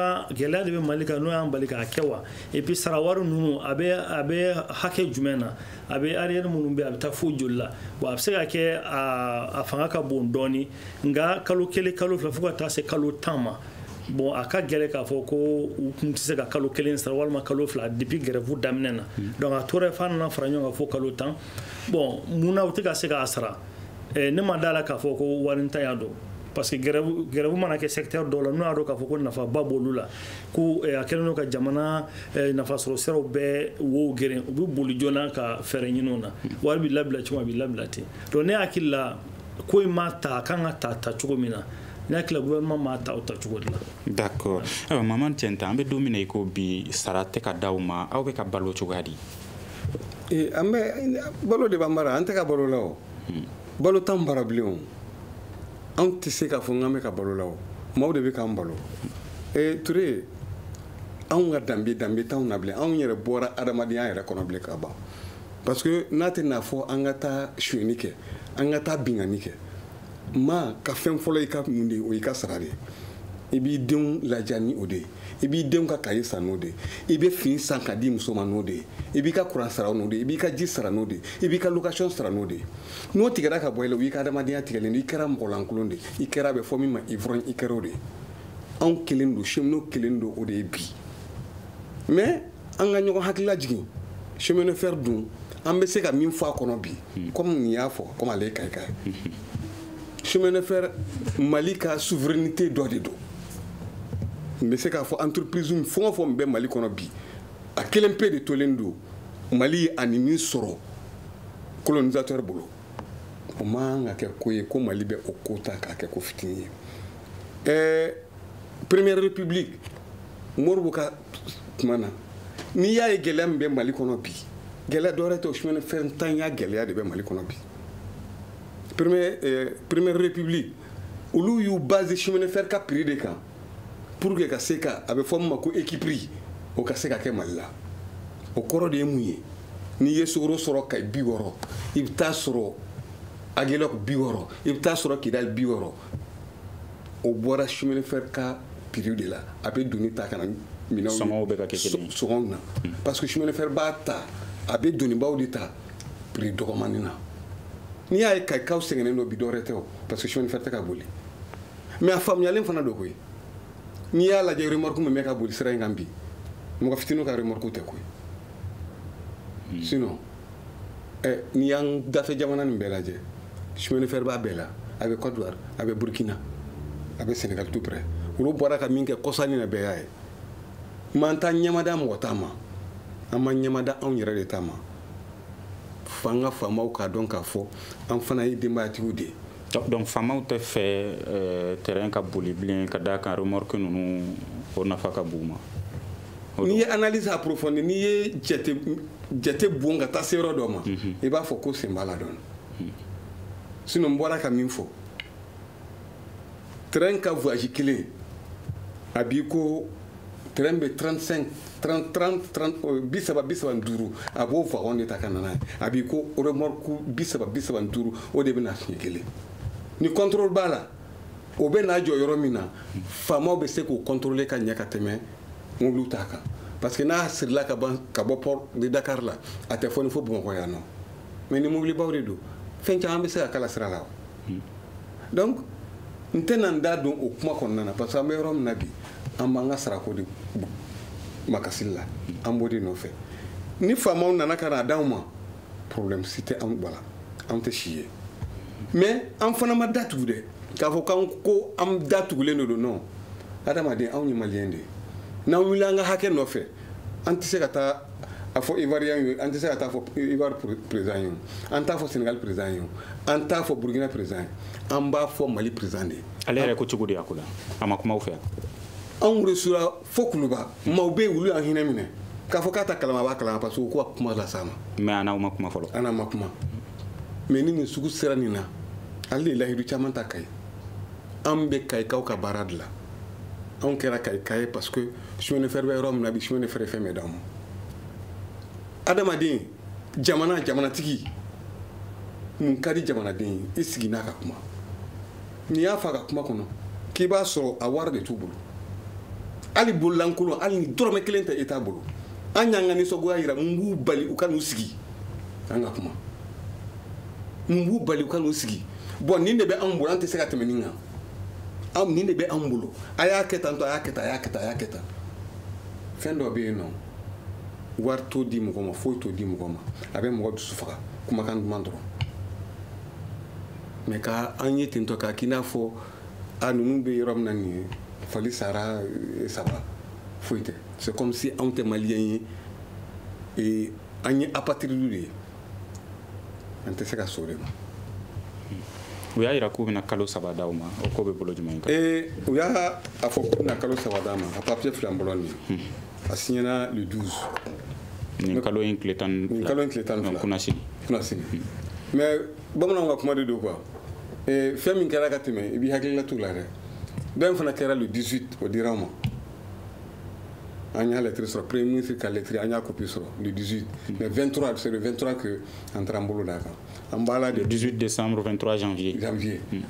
bɛ Mali kan n'o y'an bali k'a kɛ wa et puis sara wari ninnu a bɛ hakɛ jumɛn na a bɛ arrière minnu bɛ a bɛ taa fo joli la bon a bɛ se ka kɛ a fanga ka bon dɔɔni nka kalo kelen kalo fila fo ka taa se kalo 10 ma bon a ka gɛlɛ k'a fɔ ko u tun tɛ se ka kalo kelen sara walima kalo fila depuis grève daminɛ na donc a tora f'a nana fara ɲɔgɔn kan fo kalo 10 bon munna u tɛ ka se k'a sara ne ma d'a la k'a fɔ ko wari ntanya don parce que grève mana kɛ secteur dɔw la n'u y'a dɔn k'a fɔ ko nafaba b'olu la ko a kɛlen don ka jamana nafasɔrɔ siraw bɛɛ wo geren u bɛ boli joona ka fɛɛrɛ ɲini o na wari bɛ labila cogo a bɛ labila ten donc ne hakili la ko in ma ta a kan ka ta cogo min na ne hakili la gouvernement ma ta o ta cogo de la. D'accord ayiwa Maman Tienta an bɛ don min na i ko bi sara tɛ ka d'aw ma aw bɛ ka balo cogoya di? An bɛ balo de b'an bara an tɛ ka balo la o balo t'an bara bilen o an tɛ se k'a fɔ k'an bɛ ka balo la o maaw de bɛ k'an balo Ture anw ka danbe t'anw na bilen anw yɛrɛ bɔra adamadenya yɛrɛ kɔnɔ bilen ka ban parce que n'a tɛ n'a fɔ an ka taa suyɛni kɛ an ka taa binkani kɛ maa ka fɛn fɔlɔ i ka mun de o y'i ka sara de i b'i denw ladiya ni o de ye i b'i denw ka kaye san n'o de ye i bɛ fini san ka di muso ma n'o de ye i b'i ka kuran sara n'o de ye i b'i ka ji sara n'o de ye i b'i ka location sara n'o de ye n'o tigɛra ka bɔ i la o y'i ka adamadenya tigɛlen don i kɛra mɔgɔlankolon de ye i kɛra a bɛ fɔ min ma ivrogne i kɛra o de ye anw kelen don cheminot kelen don o de ye bi mais an ka ɲɔgɔn hakilila jigin chemin de fer dun an bɛ se ka min fɔ a kɔnɔ bi comme nin y'a fɔ comme ale ye kayika ye chemin de fer Mali ka souveraineté dɔ de don n bɛ se k'a fɔ entreprise fɛn o fɛn bɛ Mali kɔnɔ bi a kelen pe de tolen don Mali ye ani min sɔrɔ colonisateur bolo o man ka kɛ ko ye ko Mali bɛ o ko ta k'a kɛ ko fitinin ye première république Moribo ka tuma na n'i y'a ye gɛlɛya min bɛ Mali kɔnɔ bi gɛlɛya dɔwɛrɛ tɛ o chemin de fer ntanya gɛlɛya de bɛ Mali kɔnɔ bi première république olu y'u basé chemin de fer ka prix de kan pour que ka se ka a bɛ fɔ min ma ko équipri o ka se ka kɛ Mali la o kɔrɔ de ye mun ye n'i ye Sogoro sɔrɔ Kayi 60 i bɛ taa sɔrɔ Aguelok 60 i bɛ taa sɔrɔ Kidali 60 o bɔra chemin de fer ka prix de la a bɛ doni ta ka na minɛnw sɔngɔw bɛ ka kɛ kelen ye sɔngɔw na parce que chemin de fer b'a ta a bɛ donibaw de ta prix dɔgɔmanin na n'i y'a ye Kayikaw sɛgɛnnen don bi dɔwɛrɛ tɛ o parce que chemin de fer tɛ ka boli mais a faamuyalen fana do koy ni y'a lajɛ remarque min bɛ ka boli sira in kan bi mɔgɔ fitinin ka remarque tɛ koy sinon ni y'an dafe jamana nin bɛɛ lajɛ chemin de fer b'a bɛɛ la a bɛ Côte d'Ivoire a bɛ Burkina a bɛ Sénégal tout près olu bɔra ka min kɛ kɔsani na bɛɛ y'a ye m'an ta ɲɛmada mɔgɔ ta ma an ma ɲɛmada anw yɛrɛ de ta ma fanga faamaw k'a dɔn k'a fɔ an fana ye denbayatigiw de ye. donc faamaw tɛ fɛ terrain ka boli bilen ka da kan remorque ninnu o nafa ka bon ma. n'i ye analyse approfondie n'i ye jate bon ka taa se yɔrɔ dɔ ma i b'a fɔ ko sen b'a la dɔɔni sinon n bɔra ka min fɔ terrain ka voyage kelen a b'i ko terrain bɛ 35 35 a b'o wagon de ta ka na n'a ye a b'i ko remorque 35 o de bɛ na siɲɛ kelen ni contrôle b'a la o bɛ n'a jɔ yɔrɔ min na faamaw bɛ se k'o contrôler ka ɲɛ ka tɛmɛ mobile t'a kan parce que n'a sirila ka bɔ port de Dakar la a tɛ fɔ ni fo Bamakɔ yan nɔ mais ni mobile baw de don fɛn caman bɛ se ka kala sira la donc n tɛna n da don o kuma kɔnɔna na parce que an bɛ yɔrɔ min na bi an b'an ka sarako de makasili la an b'o de nɔfɛ ni faamaw nana ka na d'anw ma problème si tɛ anw bala anw tɛ si ye mais an fana ma datugu dɛ k'a fɔ k'an ko an datugulen de don non adamaden anw ye maliyɛn de ye n'an wuli an ka hakɛ nɔfɛ an tɛ se ka taa a fɔ ivoirien ye an tɛ se ka taa fɔ ivoire président ye an t'a fɔ Sénégal président ye an t'a fɔ Burkina président ye an b'a fɔ Mali président de ye. ale yɛrɛ ko cogo di a ko la a ma kuma aw fɛ anw resura fo Kuluba maaw bɛ yen olu y'an hinɛ minɛ k'a fɔ k'a ta kalama a b'a kalama parce que ko a kuma las'a ma. mais an n'aw ma kuma fɔlɔ. an n'aw ma kuma mais ni nin sugu sera nin na ale de lahidu caman ta Kayi an bɛ Kayikaw ka baara de la anw kɛra Kayika ye parce que chemin de fer bɛ yɔrɔ min na bi chemin de fer ye fɛn bɛɛ d'anw ma adamaden jamanatigi mun ka di jamanaden ye i sigi n'a ka kuma n'i y'a fɔ a ka kuma kɔnɔ k'i b'a sɔrɔ a wari de t'u bolo hali bololankolon hali ni dɔrɔmɛ kelen tɛ e t'a bolo an y'an ka nisɔngoya yira mun b'u bali u ka n'u sigi an ka kuma mun b'u bali u ka n'u sigi bon nin de bɛ anw bolo an tɛ se ka tɛmɛ nin kan nin de bɛ anw bolo a y'a kɛ tan tɔ a y'a kɛ tan a y'a kɛ tan a y'a kɛ tan fɛn dɔ bɛ yen nɔ wari t'o di mɔgɔ ma foyi t'o di mɔgɔ ma a bɛ mɔgɔ dusu faga kumakan duman dɔrɔn mais ka an ye tentɔ k'a k'i n'a fɔ a ninnu bɛ yɔrɔ min na nin ye fali sara saba foyi tɛ c'est comme si anw tɛ maliyɛn ye an ye apatridiw de ye an tɛ se ka so de ma. u y'a yira k'u bɛna kalo 3 d'aw ma o ko bɛ bolo jumɛn kan. u y'a fɔ k'u bɛna kalo 3 d'a ma a papier filɛ an bolo nin a signera le 12. nin kalo in tile 12 kunna sini mais bamananw ka kuma de don quoi fɛn min kɛra ka tɛmɛ i b'i hakilila t'u la dɛ dɔ in fana kɛra le 18 o dira an ma an y'a lettre sɔrɔ premier ministre ka lettre an y'a copie sɔrɔ le 18 mais 23 c'est le 23 que an taara an bolo d'a kan an b'a la de 18 décembre 23 janvier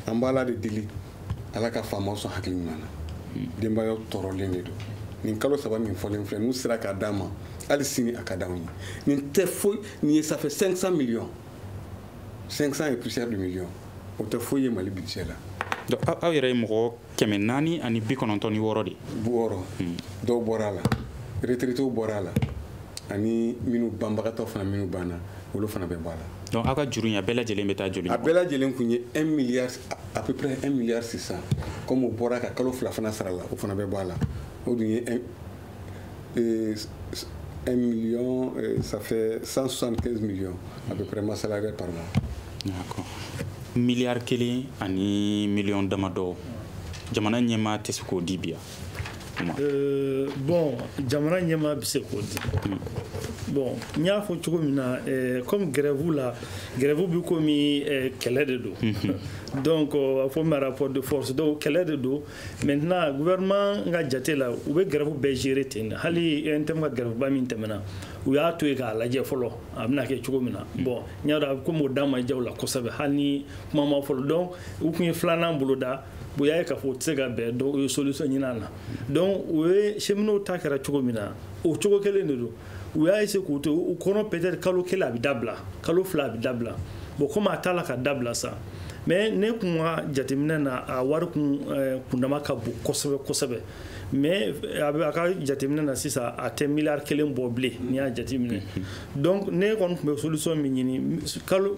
an b'a la de deli ala ka faamaw sɔn hakili ɲuman na denbayaw tɔɔrɔlen de don nin kalo 3 min fɔlen filɛ n'u sera k'a d'an ma hali sini a ka d'anw ye nin tɛ foyi nin ye ça fait 500 millions 500 et poussière de millions o tɛ foyi ye Mali budget la. donc aw yɛrɛ ye mɔgɔ 496 de wɔɔrɔ dɔw bɔra a la retraités bɔra a la ani minnu banbagatɔ fana minnu banna olu fana bɛ bɔ a la. donc aw ka juru in a bɛɛ lajɛlen bɛ taa joli ɲɔgɔn? a bɛɛ lajɛlen kun ye 1 milliard à peu près 1 milliard 600 comme o bɔra ka kalo 2 fana sara la o fana bɛ bɔ a la o dun ye 1 million ça fait 175 millions à peu près ma salaire par mois. d'accord miliyari 1 ani miliyɔn damadɔ jamana ɲɛmaa tɛ se k'o di bi yan. bon jamana ɲɛmaa bɛ se k'o di bon n y'a fɔ cogo min na comme grève la grève bɛ komi kɛlɛ de don donc a fɔ ma rapport de force donc kɛlɛ de don maintenant gouvernement ka jate la u bɛ grève bɛɛ gérer ten de hali NTM ka grève ba min tɛmɛna u y'a to yen k'a lajɛ fɔlɔ a bɛna kɛ cogo min na bon n y'a dɔn a bɛ komi o da ma diya u la kosɛbɛ hali ni kuma ma fɔlɔ donc u tun ye filanan bolo da u y'a ye k'a fɔ u tɛ se ka bɛn donc u ye solution ɲini a la donc u ye cheminots ta kɛra cogo min na o cogo kelen de don u y'a essayer k'u to u kɔnɔ peut-être kalo 1 a bɛ dabila kalo 2 a bɛ dabila bon comme a t'a la ka dabila sa mais ne kun ka jateminɛ na a wari kundama ka bon kosɛbɛ mais a ka jateminɛ na sisan a tɛ miliyari 1 bɔ bilen n'i y'a jateminɛ donc ne kɔni tun bɛ solution min ɲini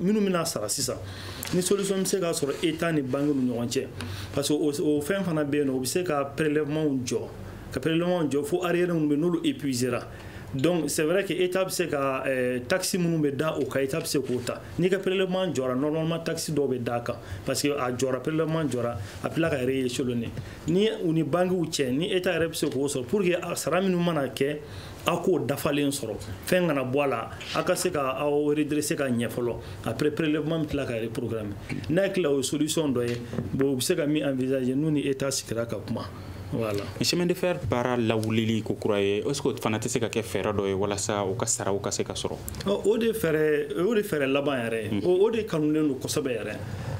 minnu bɛna sara sisan ni solution bɛ se ka sɔrɔ État ni banque ni ɲɔgɔn cɛ parce que o fɛn fana bɛ yen nɔ o bɛ se ka prélèvement jɔ fo arrière minnu bɛ n'olu épuisera. Donc c'est vrai que l'État se ka taxi minnu bɛ da o kan État bɛ se k'o ta n'i ka prélèvement jɔra normalement taxi dɔw bɛ da kan parce que a jɔra prélèvement jɔra a bɛ tila ka rééchelonner ni u ni banques cɛ ni État yɛrɛ bɛ se k'o sɔrɔ pour que sara minnu mana kɛ aw k'o dafalen sɔrɔ fɛn kana bɔ a la aw ka se ka aw redresser ka ɲɛ fɔlɔ après prélèvement bɛ tila ka reprogrammer n'a tila o solution dɔ ye bon u bɛ se ka min envisager n'u ni État sigira ka kuma. Voilà. Chemin de fer para lawulili ko kura ye est-ce que fana tɛ se ka kɛ fɛɛrɛ dɔ ye walasa u ka saraw ka se ka sɔrɔ o de fɛɛrɛ laban yɛrɛ o de kanulen don kosɛbɛ yɛrɛ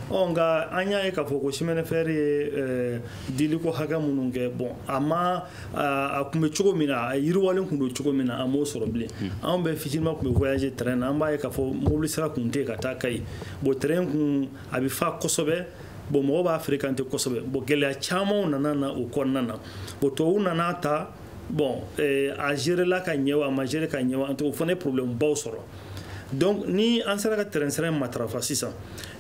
nka an y'a ye k'a fɔ ko chemin de fer ye diliko hakɛ minnu kɛ bon a kun bɛ cogo min na a yiriwalen kun don cogo min na a m'o sɔrɔ bilen anw bɛ fitininma kun bɛ voyager train na an b'a ye k'a fɔ mobili sira kun tɛ yen ka taa Kayi bon train kun a bɛ fa kosɛbɛ bon mɔgɔw b'a fréquenter kosɛbɛ bon gɛlɛya camanw nana o kɔnɔna na bon tubabuw nana ta bon a gérera ka ɲɛ wa a ma gérer ka ɲɛ wa o fana ye problème baw sɔrɔ donc ni an sera ka terrain sira matarafa sisan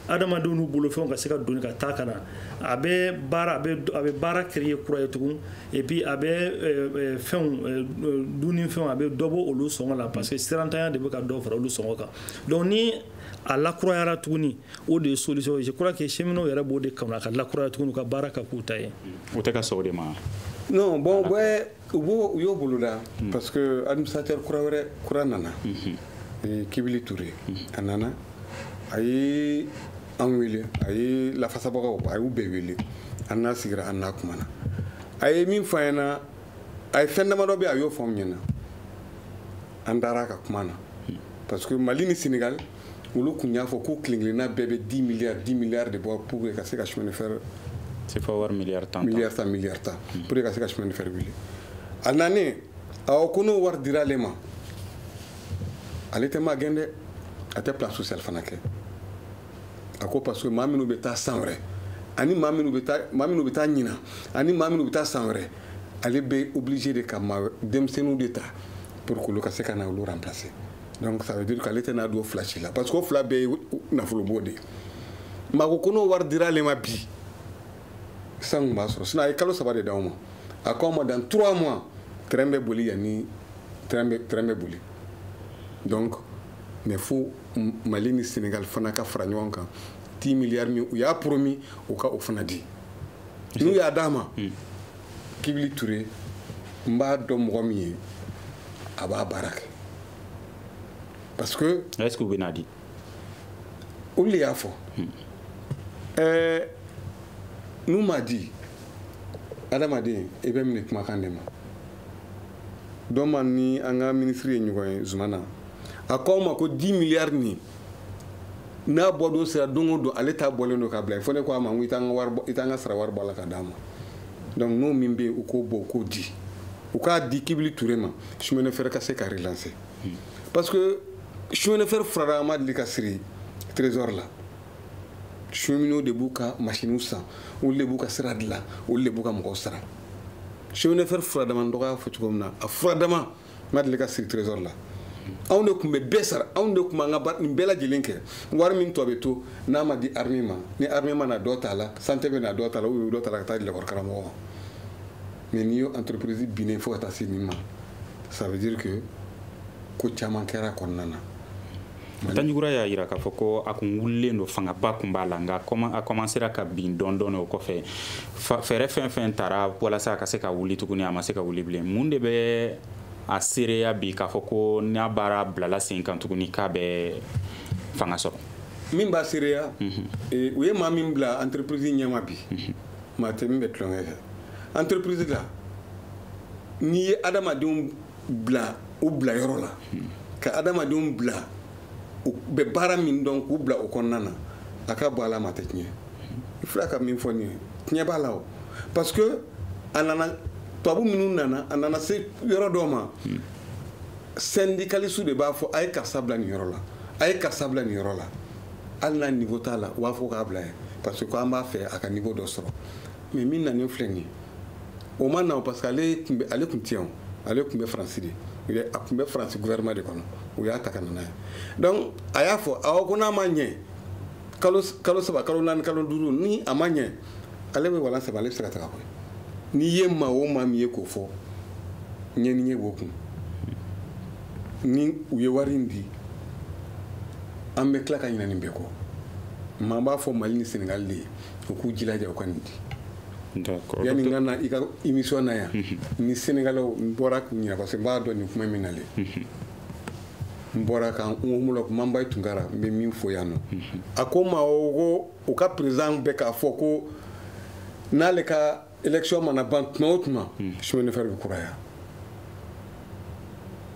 adamadenw n'u bolofɛnw ka se ka doni ka taa ka na a bɛ baara créer kura ye tugun et puis a bɛ dumunifɛnw a bɛ dɔ bɔ olu sɔngɔ la parce que sirantanya de bɛ ka dɔ fara olu sɔngɔ kan donc ni a lakurayara tuguni o de ye solution je crois que cheminots yɛrɛ b'o de kanu a ka lakuraya tuguni u ka baara ka k'u ta ye o tɛ ka sɔn o de ma non bon u y'o boloda parce que administrateur kura nana Kibili Touré a nana a ye an wele a ye lafasabagaw a y'u bɛɛ wele an n'a sigira an n'a kumana a ye min fɔ an ɲɛna a ye fɛn damadɔ bɛ a y'o fɔ an ɲɛna an taara ka kuma na parce que Mali ni Sénégal olu kun y'a fɔ ko kelen-kelenna bɛɛ bɛ 10 milliards de bɔ pour que ka se ka chemin de fer c'est pas war milliard tan pour que ka se ka chemin de fer wuli a nanen ko n'o wari dira ale ma ale tɛ maa gɛn dɛ a tɛ place sociale fana kɛ a ko parce que maa minnu bɛ taa san wɛrɛ ani maa minnu bɛ taa ɲina ani maa minnu bɛ taa san wɛrɛ ale bɛ obligé de ka denmisɛnninw de ta pour que olu ka se ka na olu remplacer donc ça veut dire qu'ale tɛ n'a don fila si la parce que o fila bɛɛ ye nafolobo de ye maa ko n'o wari dira ale ma bi san kun b'a sɔrɔ sinon a ye kalo 3 de d'aw ma a ko an ma dans 3 mois train bɛ boli yanni train bɛ boli donc mais fo Mali ni Sénégal fana ka fara ɲɔgɔn kan 10 milliards min u y'a promis u ka o fana di n'u y'a d'a ma Kibili Touré n b'a dɔn mɔgɔ min ye a b'a baara kɛ parce que est-ce que u bɛna di olu de y'a fɔ n'u m'a di adamaden i bɛ minɛ kumakan de ma dɔ ma ni an ka ministre ye ɲɔgɔn ye Zumana a ko an ma ko 10 milliards ni n'a bɔdon sera don o don ale t'a bɔlen don k'a bila fo ne ko a ma i t'an ka sara wari bɔ a la ka d'a ma donc n'o min bɛ yen u k'o bɔ u k'o di u k'a di Kibili Touré ma chemin de fer ka se ka relancer parce que chemin de fer furada ma deli ka siri trésor la cheminots de b'u ka machine san olu de b'u ka sira dilan olu de b'u ka mɔgɔw sara chemin de fer furadama dɔgɔya fɔ cogo min na a furadama ma deli ka siri trésor la anw de tun bɛ bɛɛ sara anw de tun b'an ka nin bɛɛ lajɛlen kɛ wari min tɔ bɛ to n'a ma di armée ma ni armée ma na dɔ t'a la santé bɛ na dɔ t'a la ou dɔ t'a la ka taa di lakɔli karamɔgɔ ma mais n'i ye entreprise binnen fo ka taa se nin ma ça veut dire que ko caman kɛra a kɔnɔna na Tanjugura y'a jira k'a fɔ ko a kun wulilen don fangaba kun b'a la nka a commencera ka bin dɔɔni o kɔfɛ fɛɛrɛ fɛn fɛn taara walasa a ka se ka wuli tuguni a ma se ka wuli bilen mun de bɛ a seereya bi k'a fɔ ko n'a baara bilala sen kan tuguni k'a bɛ fanga sɔrɔ min b'a seereya u ye maa min bila entreprise ɲɛma bi maa tɛ min bɛ tulonkɛ kɛ entreprise la n'i ye adamadenw bila u bila yɔrɔ la ka adamadenw bila u bɛ baara min dɔn k'u bila o kɔnɔna na a ka bɔ a la ma tɛ tiɲɛ i filɛ ka min fɔ nin ye tiɲɛ b'a la o parce que a nana tubabu minnu nana a nana se yɔrɔ dɔ ma syndicaliste de b'a fɔ a ye karisa bila nin yɔrɔ la a ye karisa bila nin yɔrɔ la hali n'a niveau t'a la u b'a fɔ k'a bila yen parce que k'an b'a fɛ a ka niveau dɔ sɔrɔ mais min nani filɛ nin ye o ma na parce que ale tun tɛ yan ale tun bɛ faransi de a tun bɛ faransi gouvernement de kɔnɔ u y'a ta ka na n'a ye donc a y'a fɔ awɔ ko n'a ma ɲɛ kalo 3 kalo 4 kalo 5 ni a ma ɲɛ ale bɛ walan sɛbɛn ale bɛ se ka taga koyi n'i ye maa o maa min ye k'o fɔ ɲɛ ni ɲɛ b'o kun ni u ye wari in di an bɛ tila ka ɲinɛ nin bɛɛ kɔ maa b'a fɔ Mali ni Sénégal de ye u k'u jilaja u ka nin di yanni n ka na i ka émission na yan ni Sénégalais n bɔra k'u ɲininka parce que n b'a dɔn nin kuma min na le n bɔra kan n ko mun la Mambayi Tunkara n bɛ min fɔ yan nɔ a ko n ma ko u ka président bɛ k'a fɔ ko n'ale ka élection mana ban tuma o tuma chemin de fer bɛ kuraya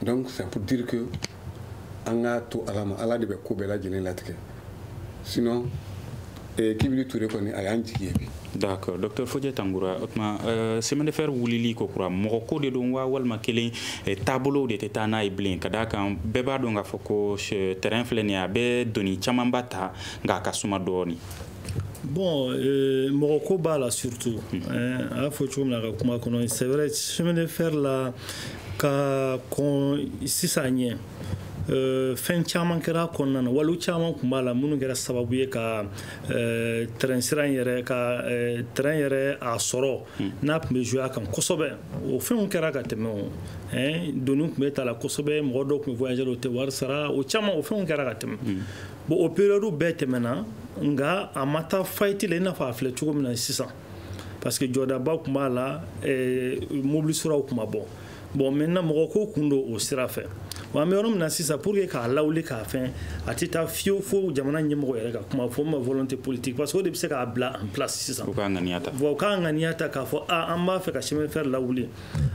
donc c'est pour dire que an ka to Ala ma Ala de bɛ ko bɛɛ lajɛlen latigɛ sinon Kibili Touré kɔni a y'an jigi ye bi. D'accord docteur Fodje Tangoura o tuma chemin de fer wulili ko kura mɔgɔ ko de don wa walima kelen taabolow de tɛ taa n'a ye bilen ka d'a kan bɛɛ b'a dɔn k'a fɔ ko terrain filɛ nin ye a bɛ doni camanba ta nka a ka suma dɔɔni. Bon, mɔgɔ ko b'a la surtout a y'a fɔ cogo min na ka kuma kɔnɔ c'est vrai chemin de fer la ka kɔn sisan ɲɛ fɛn caman kɛra kɔnɔna na waliw caman tun b'a la minnu kɛra sababu ye ka terrain sira yɛrɛ ka terrain yɛrɛ a sɔrɔ n'a tun bɛ jouer a kan kosɛbɛ o fɛnw kɛra ka tɛmɛ o doni tun bɛ ta la kosɛbɛ mɔgɔ dɔw tun bɛ voyager o tɛ wari sara o caman o fɛnw kɛra ka tɛmɛ bon o période bɛɛ tɛmɛna nka a ma taa fight la i n'a fɔ a filɛ cogo min na sisan parce que jɔdaba tun b'a la mobili siraw tun ma bɔ bon maintenant mɔgɔ ko kun don o sira fɛ wa an bɛ yɔrɔ min na sisan pour que k'a lawuli k'a fɛn a tɛ taa fiyewu fo jamana ɲɛmɔgɔ yɛrɛ ka kuma fɔ ma volonté politique parce que o de bɛ se k'a bila en place sisan u k'a ŋaniya ta bon u k'a ŋaniya ta k'a fɔ an b'a fɛ ka chemin de fer lawuli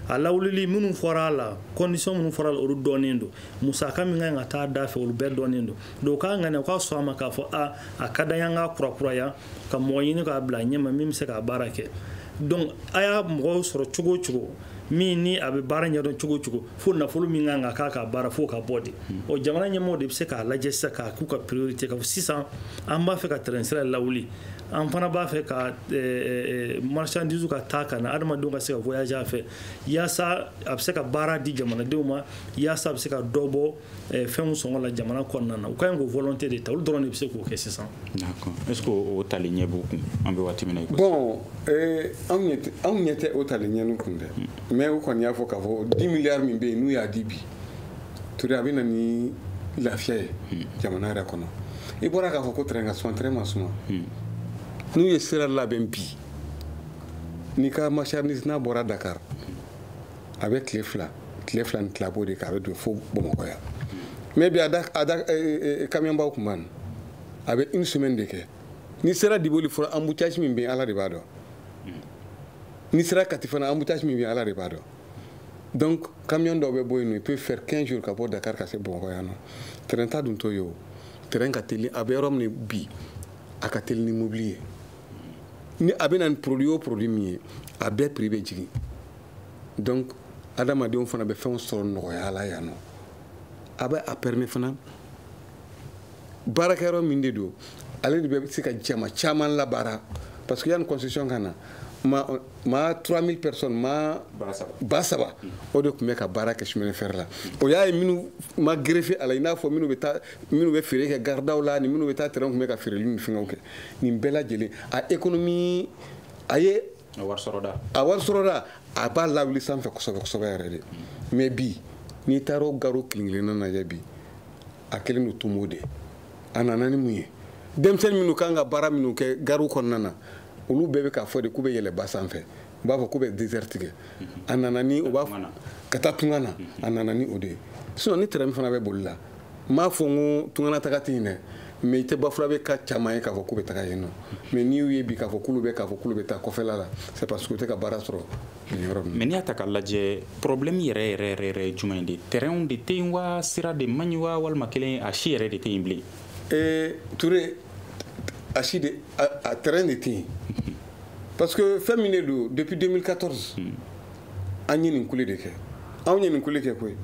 a lawulili minnu fɔra a la condition minnu fɔra a la olu dɔnnen don musaka min kan ka taa da fɛ olu bɛɛ dɔnnen don donc u k'a ŋaniya u k'a sɔn a ma k'a fɔ a ka d'an ye an k'a kurakuraya ka mɔgɔ ɲini k'a bila ɲɛma min bɛ se k'a baara kɛ donc a y'a mɔgɔw sɔrɔ cogo o cogo min ni a bɛ baara ɲɛdɔn cogo o cogo fo nafolo min kan ka k'a ka baara fo ka bɔ de o jamana ɲɛmɔgɔw de bɛ se k'a lajɛ sisan k'a k'u ka priorité ka fɔ sisan an b'a fɛ ka terrain sira lawuli an fana b'a fɛ ka marchandise ka taa ka na adamadenw ka se ka voyager a fɛ yaasa a bɛ se ka baara di jamanadenw ma yaasa a bɛ se ka dɔ bɔ fɛnw sɔngɔ la jamana kɔnɔna na u ka ɲi k'o volonté de ta olu dɔrɔn de bɛ se k'o kɛ sisan. D'accord est-ce que o tali ɲɛ b'u kun an bɛ waati min na i ko bon anw ɲɛ tɛ o tali ɲɛnu kun dɛ mais u kɔni y'a fɔ k'a fɔ 10 milliards min bɛ yen n'u y'a di bi Touré a bɛ na ni lafiya ye jamana yɛrɛ kɔnɔ i bɔra k'a fɔ ko terrain ka suma terrain ma suma n'u ye sira labɛn bi n'i ka marchandise n'a bɔra Dakar a bɛ tile fila ni tila b'o de kɛ a bɛ don fo Bamakɔ yan mais bi camion baw tun b'a na a bɛ une semaine de kɛ ni sera Diboli fɔra embouteillage min bɛ yen Ala de b'a dɔn ni sera Kati fana embouteillage min bɛ yen Ala de b'a dɔn donc camion dɔw bɛ bɔ yen nɔ il peut faire 15 jours ka bɔ Dakar ka se Bamakɔ yan nɔ terrain ta dun t'o ye o terrain ka teli a bɛ yɔrɔ min bi a ka teli ni mobili ye ni a bɛ na ni produit o produit min ye a bɛɛ prix bɛ jigin donc adamadenw fana bɛ fɛnw sɔrɔ nɔgɔya la yan nɔ a bɛ a permet fana baarakɛyɔrɔ min de don ale de bɛ se ka jama caman labaara parce que yanni construction ka na ma 3000 personnes ma ba saba o de tun bɛ ka baara kɛ chemin de fer la o y'a ye minnu ma greffer a la i n'a fɔ minnu bɛ feere kɛ gardaw la ni minnu bɛ taa terrain tun bɛ ka feereli ni fɛngɛw kɛ nin bɛɛ lajɛlen a économie a ye a wari sɔrɔ da a b'a lawuli sanfɛ kosɛbɛ yɛrɛ de mais bi n'i taara o garo kelen-kelenna lajɛ bi a kelen don tumo de a nana ni mun ye denmisɛnnin minnu kan ka baara minnu kɛ garow kɔnɔna na olu bɛɛ bɛ k'a fɔ de k'u bɛ yɛlɛ ba sanfɛ u b'a fɔ k'u bɛ désert tigɛ a nana ni o b'a fɔ ka taa tunga na a nana ni o de ye sinon ni terrain fana bɛ boli la n b'a fɔ n ko tungana taga tɛ yen dɛ mais i tɛ bafula bɛ ka caman ye k'a fɔ k'u bɛ taga yen nɔ mais n'i y'u ye bi k'a fɔ k'olu bɛ taa kɔfɛla la c'est parce que u tɛ ka baara sɔrɔ nin yɔrɔ min. mais n'i y'a ta k'a lajɛ problème yɛrɛ ye jumɛn ye de terrain de tɛ yen wa sira de man ɲi wa walima kelen a si yɛrɛ de tɛ yen bilen. Touré a si de a terrain de tɛ yen parce que fɛn min de don depuis 2014 an ye nin kule de kɛ anw ye nin kule kɛ koyi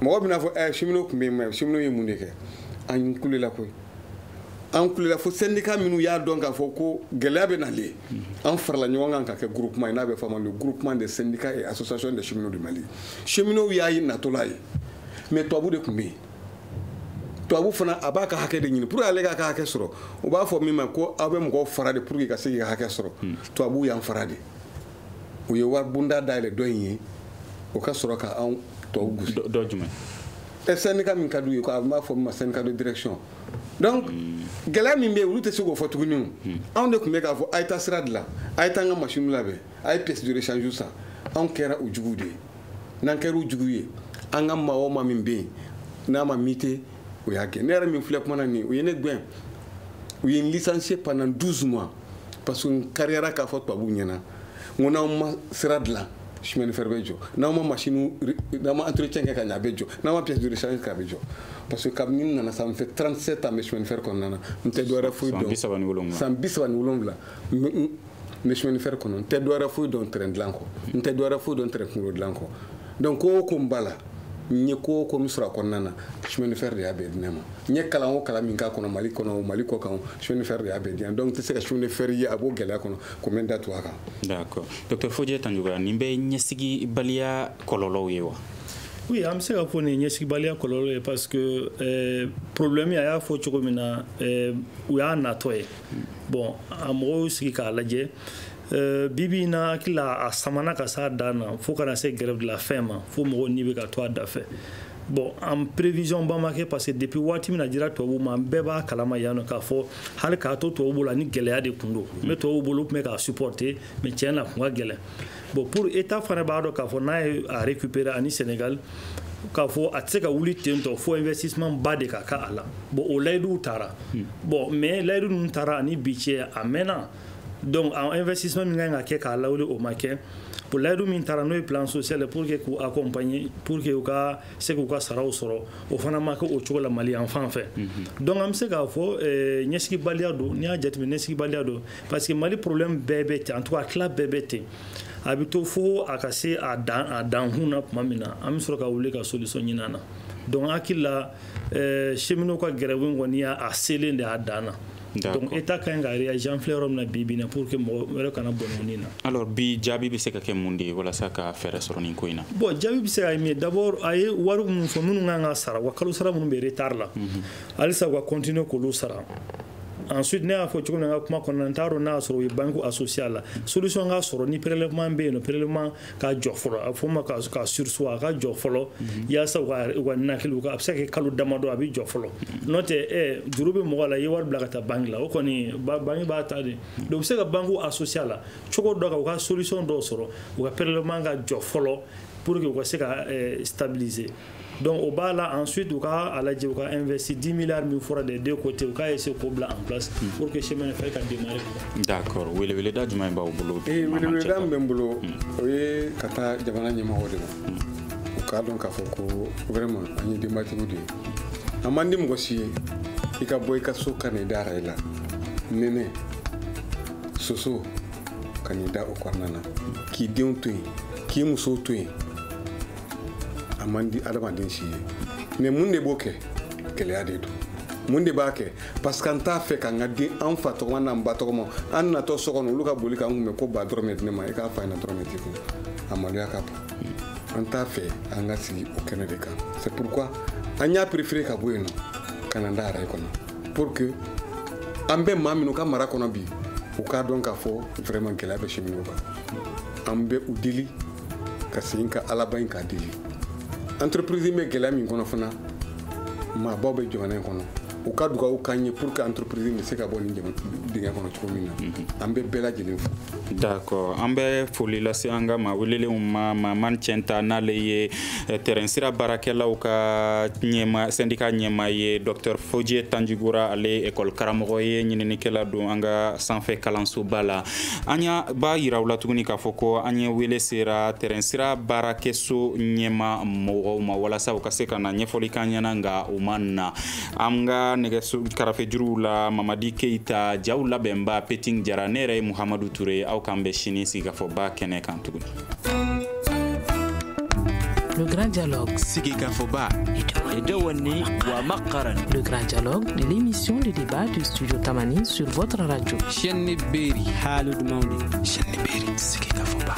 mɔgɔ bɛna fɔ cheminot tun bɛ yen mais cheminot ye mun de kɛ an ye kule la koyi an kulela fo syndicat minnu y'a dɔn k'a fɔ ko gɛlɛya bɛ nalen an farala ɲɔgɔn kan ka kɛ groupement n'a bɛ fɔ ma le groupement des syndicats et associations des cheminots du Mali cheminots y'a ye natɔla ye mais tubabu de tun bɛ yen tubabu fana a b'a ka hakɛ de ɲini pour que ale k'a ka hakɛ sɔrɔ u b'a fɔ min ma ko aw bɛ mɔgɔw fara de pour que ka se k'i ka hakɛ sɔrɔ tubabu y'an fara de u ye wari bonda dayɛlɛ dɔ in ye o ka sɔrɔ ka anw tɔw gosi dɔ jumɛn syndicat min ka d'u ye ko a b'a fɔ min ma syndicat de direction donc gɛlɛya min bɛ yen olu tɛ se k'o fɔ tuguni anw de tun bɛ k'a fɔ a ye taa sira dilan a ye taa an ka machine labɛn a ye pièce de rechange san anw kɛra u juguw de ye n'an kɛra u juguw ye an ka maa o maa min bɛ yen n'a ma mite o y'a gɛn ne yɛrɛ min filɛ kuma na nin o ye ne gɛn u ye n licencié pendant 12 mois parce que n kariyara k'a fɔ tubabuw ɲɛna n ko n'aw ma sira dilan chemin de fer bɛ jɔ n'aw ma machine n'aw ma entretien kɛ ka ɲɛ a bɛ jɔ n'aw ma pièce de rechange kɛ a bɛ jɔ parce que kabini n nana sa n fɛ 37 ans n bɛ chemin de fer kɔnɔna na n tɛ dɔwɛrɛ foyi dɔn san 37 n bɛ chemin de fer kɔnɔ n tɛ dɔwɛrɛ foyi dɔn terrain dilan kɔ n tɛ dɔwɛrɛ foyi dɔn terrain kunkolo dilan kɔ donc ko o ko n b'a la n ye ko o ko min sɔrɔ a kɔnɔna na chemin de fer de y'a bɛɛ di ne ma n ye kalan o kalan min k'a kɔnɔ Mali kɔnɔ o Mali kɔ kan chemin de fer de y'a bɛɛ di yan donc n tɛ se ka chemin de fer ye a b'o gɛlɛya kɔnɔ ko n bɛ n da tu a kan. D'accord Dr Fodje Tandigoya nin bɛ ɲɛsigibaliya kɔlɔlɔw ye wa? Oui, an bɛ se ka fɔ nin ye ɲɛsigibaliya kɔlɔlɔ ye parce que problème a y'a fɔ cogo min na u y'a natɔ ye bon a mɔgɔw sigi k'a lajɛ bibi na hakila a samana ka s'a dan na fo kana se grève de la faim ma fo mɔgɔw ni bɛ ka to a da fɛ bon en prévision ba ma kɛ parce que depuis waati min na dira tubabu ma an bɛɛ b'a kalama yan nɔ k'a fɔ hali k'a to tubabu bolo ni gɛlɛya de tun don mais tubabu bolo tun bɛ k'a supporter mais tiɲɛ na tun ka gɛlɛn bon pour état fana b'a dɔn k'a fɔ n'a ye a récupérer ani Sénégal k'a fɔ a tɛ se ka wuli ten tɔ fo investissement ba de ka k'a la bon o layiduw taara bon mais layidu ninnu taara ani bi cɛ a mɛnna donc en investissement min kan ka kɛ k'a lawuli o ma kɛ pour layidu min taara n'o ye plan social pour que k'u accompagner pour que u ka se k'u ka saraw sɔrɔ o fana ma kɛ o cogo la Mali yan fan fɛ donc an bɛ se k'a fɔ ɲɛsigibaliya don n'i y'a jateminɛ ɲɛsigibaliya don parce que Mali problème bɛɛ bɛ ten en tout cas a tila bɛɛ bɛ ten a bɛ to fo a ka se a dan hun na tuma min na an bɛ sɔrɔ ka wuli ka solution ɲini a na donc hakili la cheminots ka grève kɔni y'a selen de y'a dan na. Donc état kan ka réagir en fleur na bibina pour que mo wɛrɛ kana bɔn ni na. Alors bi jaabi bɛ se ka kɛ mun de ye walasa ka fɛɛrɛ sɔrɔ nin ko in na? Bon jaabi bɛ se ka mais d'abord a ye wari minnu fɔ minnu kan ka sara wa kalo sara minnu bɛ retard la halisa u ka continuer k'olu sara. Ensuite ne y'a fɔ cogo min na n ka kuma kɔnɔna n t'a dɔn n'a y'a sɔrɔ u ye banque associée la solution ka sɔrɔ ni prélèvement bɛ yen nɔ prélèvement ka jɔ fɔlɔ a bɛ fɔ o ma ka surseoir a ka jɔ fɔlɔ yaasa u ka nakiliw a bɛ se ka kɛ kalo damadɔ a bɛ jɔ fɔlɔ n'o tɛ juru bɛ mɔgɔ la i ye wari bila ka taa banque la o kɔni banque b'a ta de donc u bɛ se ka banque associée la cogo dɔ kan u ka solution dɔw sɔrɔ u ka prélèvement ka jɔ fɔlɔ pour que u ka se ka stabiliser. Donc au bas là ensuite u ka lajɛ u ka investir 10 milliards min fɔra des deux côtés u ka essayer k'o bila en place pour que chemin de fer ka démarrer. D'accord weleweleda jumɛn b'aw bolo? Weleweleda min bɛ n bolo o ye ka taa jamana ɲɛmɔgɔw de ma u k'a dɔn k'a fɔ ko vraiment an ye denbatigiw de ye a man di mɔgɔ si ye i ka bɔ i ka so ka n'i da i la nɛnɛ soso ka n'i da o kɔnɔna na k'i denw to yen k'i musow to yen a man di adamaden si ye mais mun de b'o kɛ gɛlɛya de don mun de b'a kɛ parce que an t'a fɛ k'an ka den an fa tɔgɔma n'an ba tɔgɔma an natɔ so kɔnɔ olu ka boli k'an kunbɛn ko ba dɔrɔmɛ di ne ma i k'a fa ɲɛna dɔrɔmɛ t'i kun a maloya ka bon an t'a fɛ an ka sigi o kɛnɛ de kan c'est pourquoi an y'a préféré ka bɔ yen nɔ ka na da araye kɔnɔ pour que an bɛ maa minnu ka mara kɔnɔ bi u k'a dɔn k'a fɔ vraiment gɛlɛya bɛ cheminot kan an bɛ u deli ka segin ka alaba in k'a deli entreprise bɛ gɛlɛya min kɔnɔ fana maabaw bɛ jamana in kɔnɔ u ka dugawu k'an ye pour que entreprise bɛ se ka bɔ nin dingɛ kɔnɔ cogo min na an bɛ bɛɛ lajɛlen fo. D'accord an bɛ foli lase an ka maa welelenw ma Mamani Cɛnta n'ale ye terrain sira baarakɛlaw ka syndicat ɲɛmaa ye Dr Fodje Tandigoya ale école karamɔgɔ ye ɲininikɛla don an ka sanfɛ kalansoba la an b'a yira u la tuguni k'a fɔ ko an ye wele sera terrain sira baarakɛso ɲɛmaa mɔgɔw ma walasa u ka se ka na ɲɛfɔli k'an ɲɛna nka u ma na an ka nɛgɛso karafe la Mamadi Keita jaw labɛnba Peting Jara ne yɛrɛ ye Muhamadu Ture aw kan bɛ sini sigi ka fɔ ba kɛnɛ kan tuguni. Le grand dialogue. Sigi Kafoba. Le grand dialogue de l'émission de débat du studio Tamani sur votre radio. Shenni Beri. Halud Maundi. Shenni Beri. Sigi Kafoba.